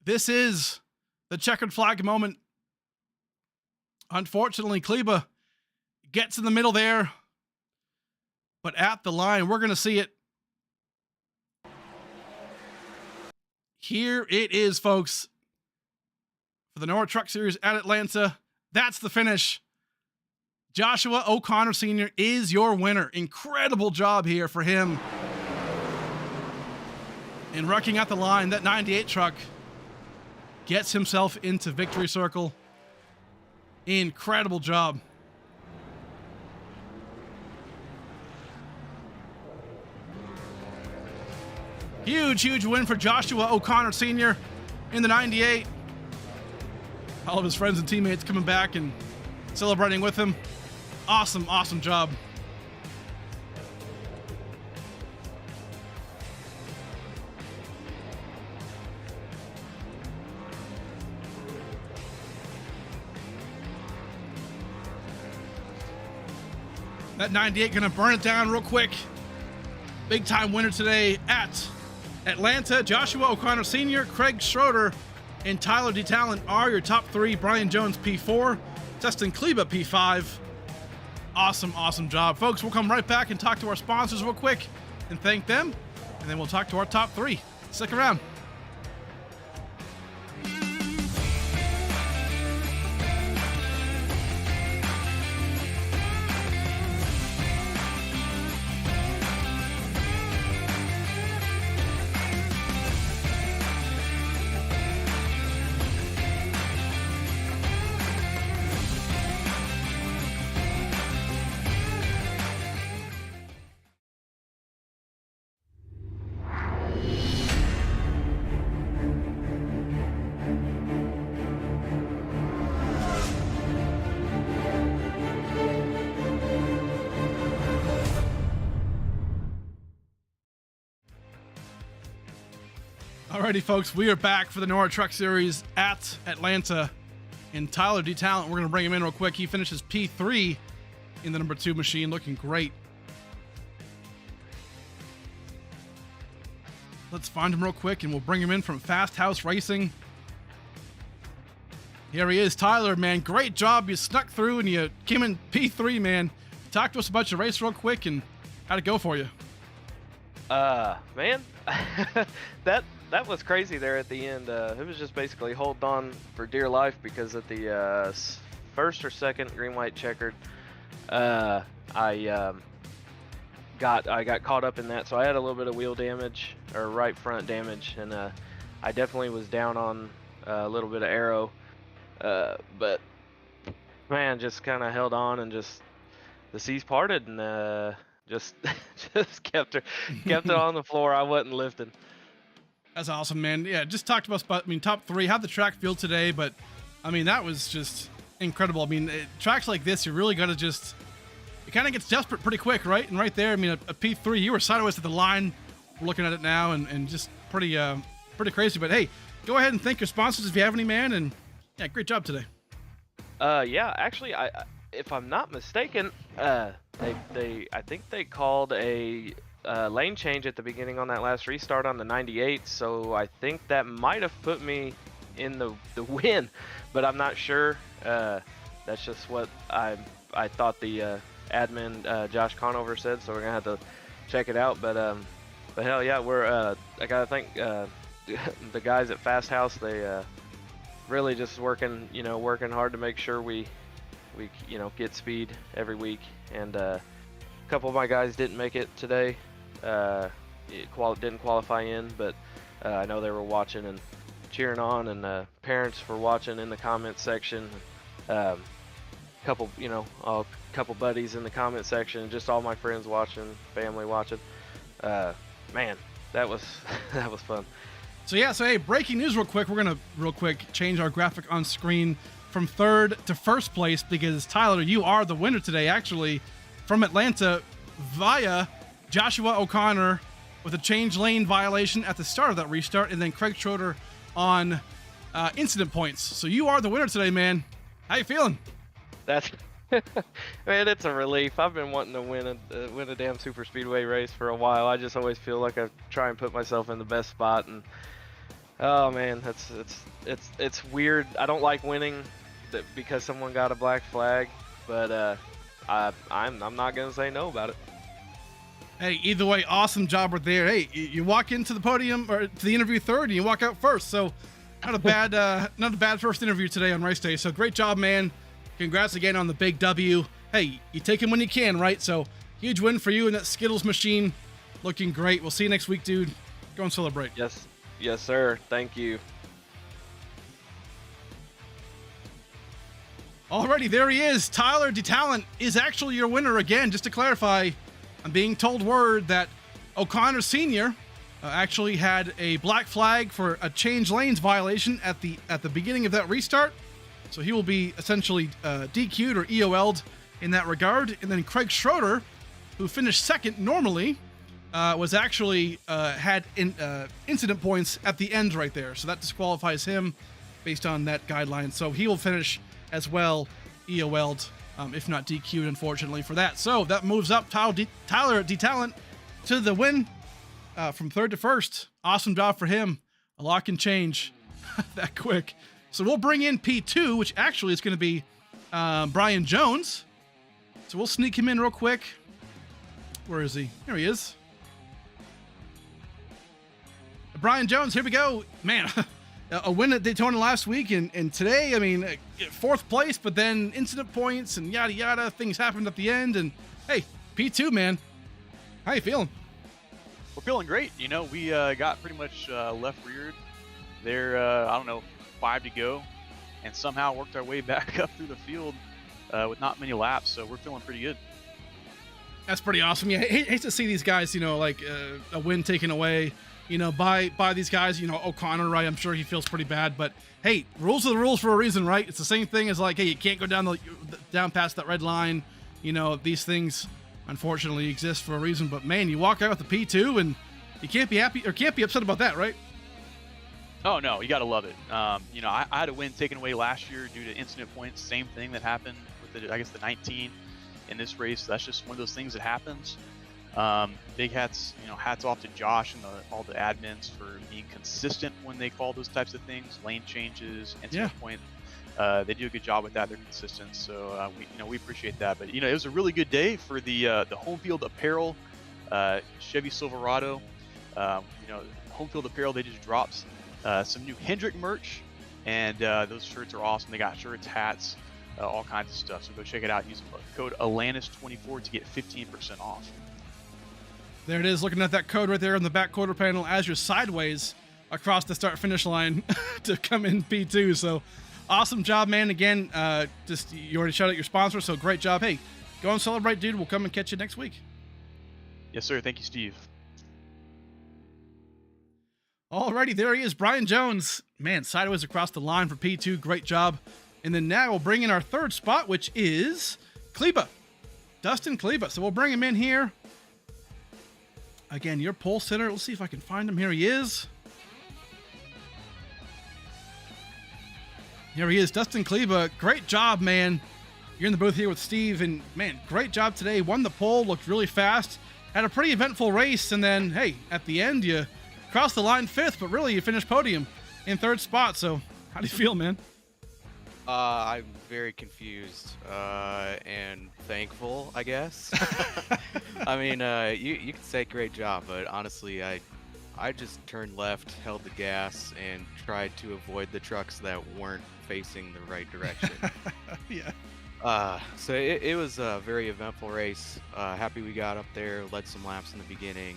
This is the checkered flag moment. Unfortunately, Kleba gets in the middle there, but at the line, we're going to see it. Here it is, folks. For the NORA Truck Series at Atlanta, that's the finish. Joshua O'Connor Sr. is your winner. Incredible job here for him. And wrecking at the line, that 98 truck gets himself into victory circle. Incredible job. Huge win for Joshua O'Connor Sr. in the 98. All of his friends and teammates coming back and celebrating with him. Awesome job. That 98 gonna burn it down real quick. Big time winner today at Atlanta. Joshua O'Connor Sr., Craig Schroeder, and Tyler DeTalent are your top three. Brian Jones P4, Dustin Kleba P5. Awesome job. Folks, we'll come right back and talk to our sponsors real quick and thank them, and then we'll talk to our top three. Stick around. Alrighty, folks, we are back for the NORA Truck Series at Atlanta. And Tyler DeTalent, we're going to bring him in real quick. He finishes P3 in the number 2 machine, looking great. Let's find him real quick, and we'll bring him in from Fast House Racing. Here he is. Tyler, man, great job. You snuck through, and you came in P3, man. Talk to us about your race real quick, and how'd it go for you? Man, that was crazy there at the end. It was just basically holding on for dear life because at the first or second green white checkered, I got caught up in that, so I had a little bit of wheel damage or right front damage, and I definitely was down on a little bit of aero, but man, just kind of held on, and just the seas parted, and just kept it on the floor. I wasn't lifting. That's awesome, man. Yeah, just talked about, top three. How'd the track feel today? But, I mean, that was just incredible. I mean, tracks like this, you really got to just, it kind of gets desperate pretty quick, right? And right there, I mean, a P3, you were sideways at the line. We're looking at it now, and just pretty crazy. But, hey, go ahead and thank your sponsors if you have any, man. And, yeah, great job today. Yeah, actually, if I'm not mistaken, I think they called a lane change at the beginning on that last restart on the 98, so I think that might have put me in the win, but I'm not sure. That's just what I thought the admin Josh Conover said, so we're gonna have to check it out. But hell yeah, I gotta thank the guys at Fast House. They really just working, working hard to make sure we get speed every week. And a couple of my guys didn't make it today. Didn't qualify in, but I know they were watching and cheering on, and parents for watching in the comments section. Couple buddies in the comment section, just all my friends watching, family watching. Man, that was that was fun. So hey, breaking news real quick. We're gonna real quick change our graphic on screen from third to first place, because Tyler, you are the winner today, actually, from Atlanta via Joshua O'Connor with a change lane violation at the start of that restart, and then Craig Schroeder on incident points. So you are the winner today, man. How you feeling? That's man, it's a relief. I've been wanting to win a damn super speedway race for a while. I just always feel like I try and put myself in the best spot, and oh man, it's weird. I don't like winning because someone got a black flag, but I'm not gonna say no about it. Hey, either way, awesome job right there. Hey, you walk into the podium or to the interview third, and you walk out first. So not a bad first interview today on race day. So great job, man. Congrats again on the big W. Hey, you take him when you can, right? So huge win for you and that Skittles machine. Looking great. We'll see you next week, dude. Go and celebrate. Yes, sir. Thank you. Alrighty, there he is. Tyler DeTalent is actually your winner again. Just to clarify, I'm being told word that O'Connor Sr. Actually had a black flag for a change lanes violation at the beginning of that restart. So he will be essentially DQ'd or EOL'd in that regard. And then Craig Schroeder, who finished second normally, was actually had incident points at the end right there. So that disqualifies him based on that guideline. So he will finish as well EOL'd, if not DQ'd, unfortunately, for that. So that moves up Tyler DeTalent to the win from third to first. Awesome job for him. A lot can change that quick. So we'll bring in P2, which actually is going to be Brian Jones. So we'll sneak him in real quick. Where is he? Here he is. Brian Jones, here we go. Man, a win at Daytona last week, and today, I mean, fourth place, but then incident points and yada yada. Things happened at the end, and hey, P2, man. How you feeling? We're feeling great. We got pretty much left reared there, I don't know, 5 to go, and somehow worked our way back up through the field with not many laps, so we're feeling pretty good. That's pretty awesome. Yeah, hate to see these guys, like a win taken away, by these guys. O'Connor, right? I'm sure he feels pretty bad, but hey, rules are the rules for a reason, right? It's the same thing as like, hey, you can't go down past that red line. These things unfortunately exist for a reason, but man, you walk out with the P2 and you can't be happy or can't be upset about that, right? Oh no, you gotta love it. I had a win taken away last year due to incident points. Same thing that happened with the 19 in this race. That's just one of those things that happens. Big hats off to Josh and all the admins for being consistent when they call those types of things, lane changes, incident point. They do a good job with that. They're consistent, so we appreciate that. But it was a really good day for the home field apparel, Chevy Silverado. Home field apparel, they just dropped some new Hendrick merch, and those shirts are awesome. They got shirts, hats, all kinds of stuff. So go check it out. Use code Alanis24 to get 15% off. There it is. Looking at that code right there on the back quarter panel as you're sideways across the start-finish line to come in P2. So awesome job, man. Again, you already shouted out your sponsor, so great job. Hey, go and celebrate, dude. We'll come and catch you next week. Yes, sir. Thank you, Steve. Alrighty, there he is, Brian Jones. Man, sideways across the line for P2. Great job. And then now we'll bring in our third spot, which is Kleba. Dustin Kleba. So we'll bring him in here. Again, your pole sitter. Let's see if I can find him. Here he is. Here he is, Dustin Kleba. Great job, man. You're in the booth here with Steve, and man, great job today. Won the pole, looked really fast. Had a pretty eventful race, and then, hey, at the end, you crossed the line fifth, but really, you finished podium in third spot. So, how do you feel, man? I'm very confused and thankful, I guess. I mean, you could say great job, but honestly, I I just turned left, held the gas, and tried to avoid the trucks that weren't facing the right direction. Yeah. So it was a very eventful race. Happy we got up there, led some laps in the beginning,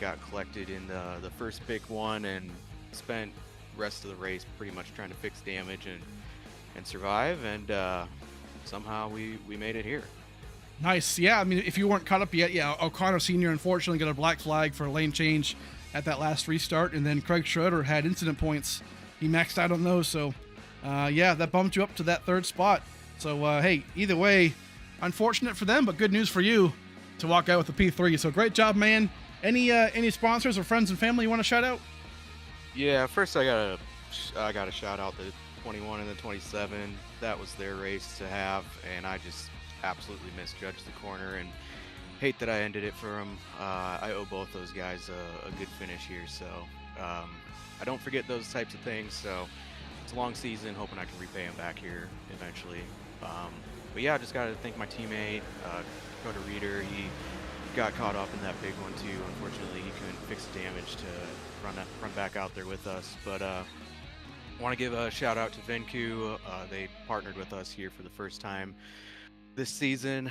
got collected in the first big one, and spent the rest of the race pretty much trying to fix damage and survive. And somehow we made it here. Nice. Yeah, I mean, if you weren't caught up yet, yeah, O'Connor Sr. unfortunately got a black flag for a lane change at that last restart, and then Craig Schroeder had incident points. He maxed out on those, so yeah, that bumped you up to that third spot. So hey, either way, unfortunate for them, but good news for you to walk out with the P3. So great job, man. Any sponsors or friends and family you want to shout out? Yeah, first I gotta shout out the 21 and the 27. That was their race to have, and I just absolutely misjudged the corner and hate that I ended it for them. I owe both those guys a good finish here, so I don't forget those types of things. So it's a long season, hoping I can repay them back here eventually. But yeah, I just got to thank my teammate, Dakota Reeder. He got caught up in that big one too. Unfortunately, he couldn't fix the damage to run back out there with us. But want to give a shout out to Venku. They partnered with us here for the first time this season.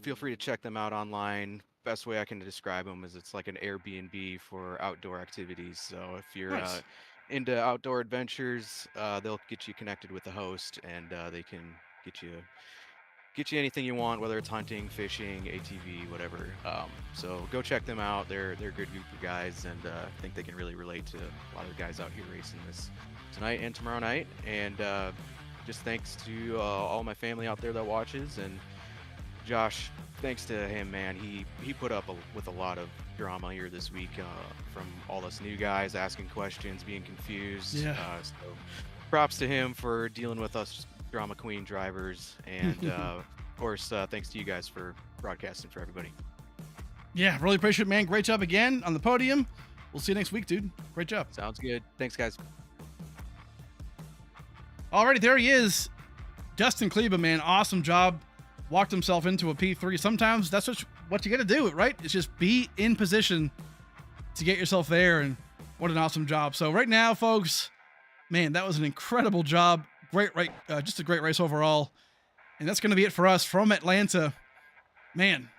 Feel free to check them out online. Best way I can describe them is it's like an Airbnb for outdoor activities. So if you're Nice. into outdoor adventures, they'll get you connected with the host, and they can get you anything you want, whether it's hunting, fishing, ATV, whatever. So go check them out. They're a good group of guys, and I think they can really relate to a lot of the guys out here racing this tonight and tomorrow night. And just thanks to all my family out there that watches, and Josh, thanks to him, man. He put up with a lot of drama here this week from all us new guys asking questions, being confused. Yeah. So props to him for dealing with us drama queen drivers, and of course, thanks to you guys for broadcasting for everybody. Yeah, really appreciate it, man. Great job again on the podium. We'll see you next week, dude. Great job. Sounds good. Thanks, guys. Alrighty, there he is. Justin Kleba, man, awesome job. Walked himself into a P3. Sometimes that's what you got to do, right? It's just be in position to get yourself there, and what an awesome job. So right now, folks, man, that was an incredible job. Great, right? Just a great race overall. And that's going to be it for us from Atlanta. Man,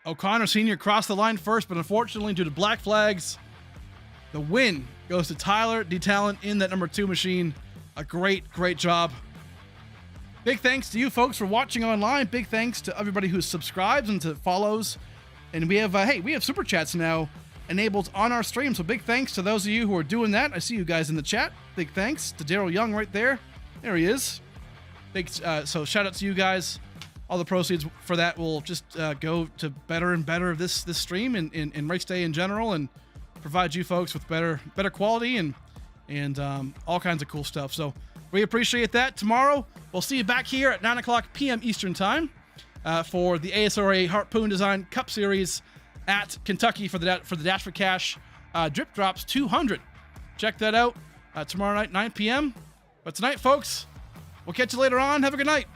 O'Connor Sr. crossed the line first, but unfortunately, due to black flags, the win goes to Tyler DeTalent in that number 2 machine. A great job. Big thanks to you folks for watching online. Big thanks to everybody who subscribes and to follows. And we have, we have super chats now enabled on our stream. So big thanks to those of you who are doing that. I see you guys in the chat. Big thanks to Daryl Young right there. There he is. Big, so shout out to you guys. All the proceeds for that will just go to better and better of this stream and race day in general, and provide you folks with better quality and all kinds of cool stuff. So we appreciate that. Tomorrow we'll see you back here at 9:00 p.m. Eastern time for the ASRA Harpoon Design Cup Series at Kentucky for the Dash for Cash Drip Drops 200. Check that out tomorrow night, 9 p.m. But tonight, folks, we'll catch you later on. Have a good night.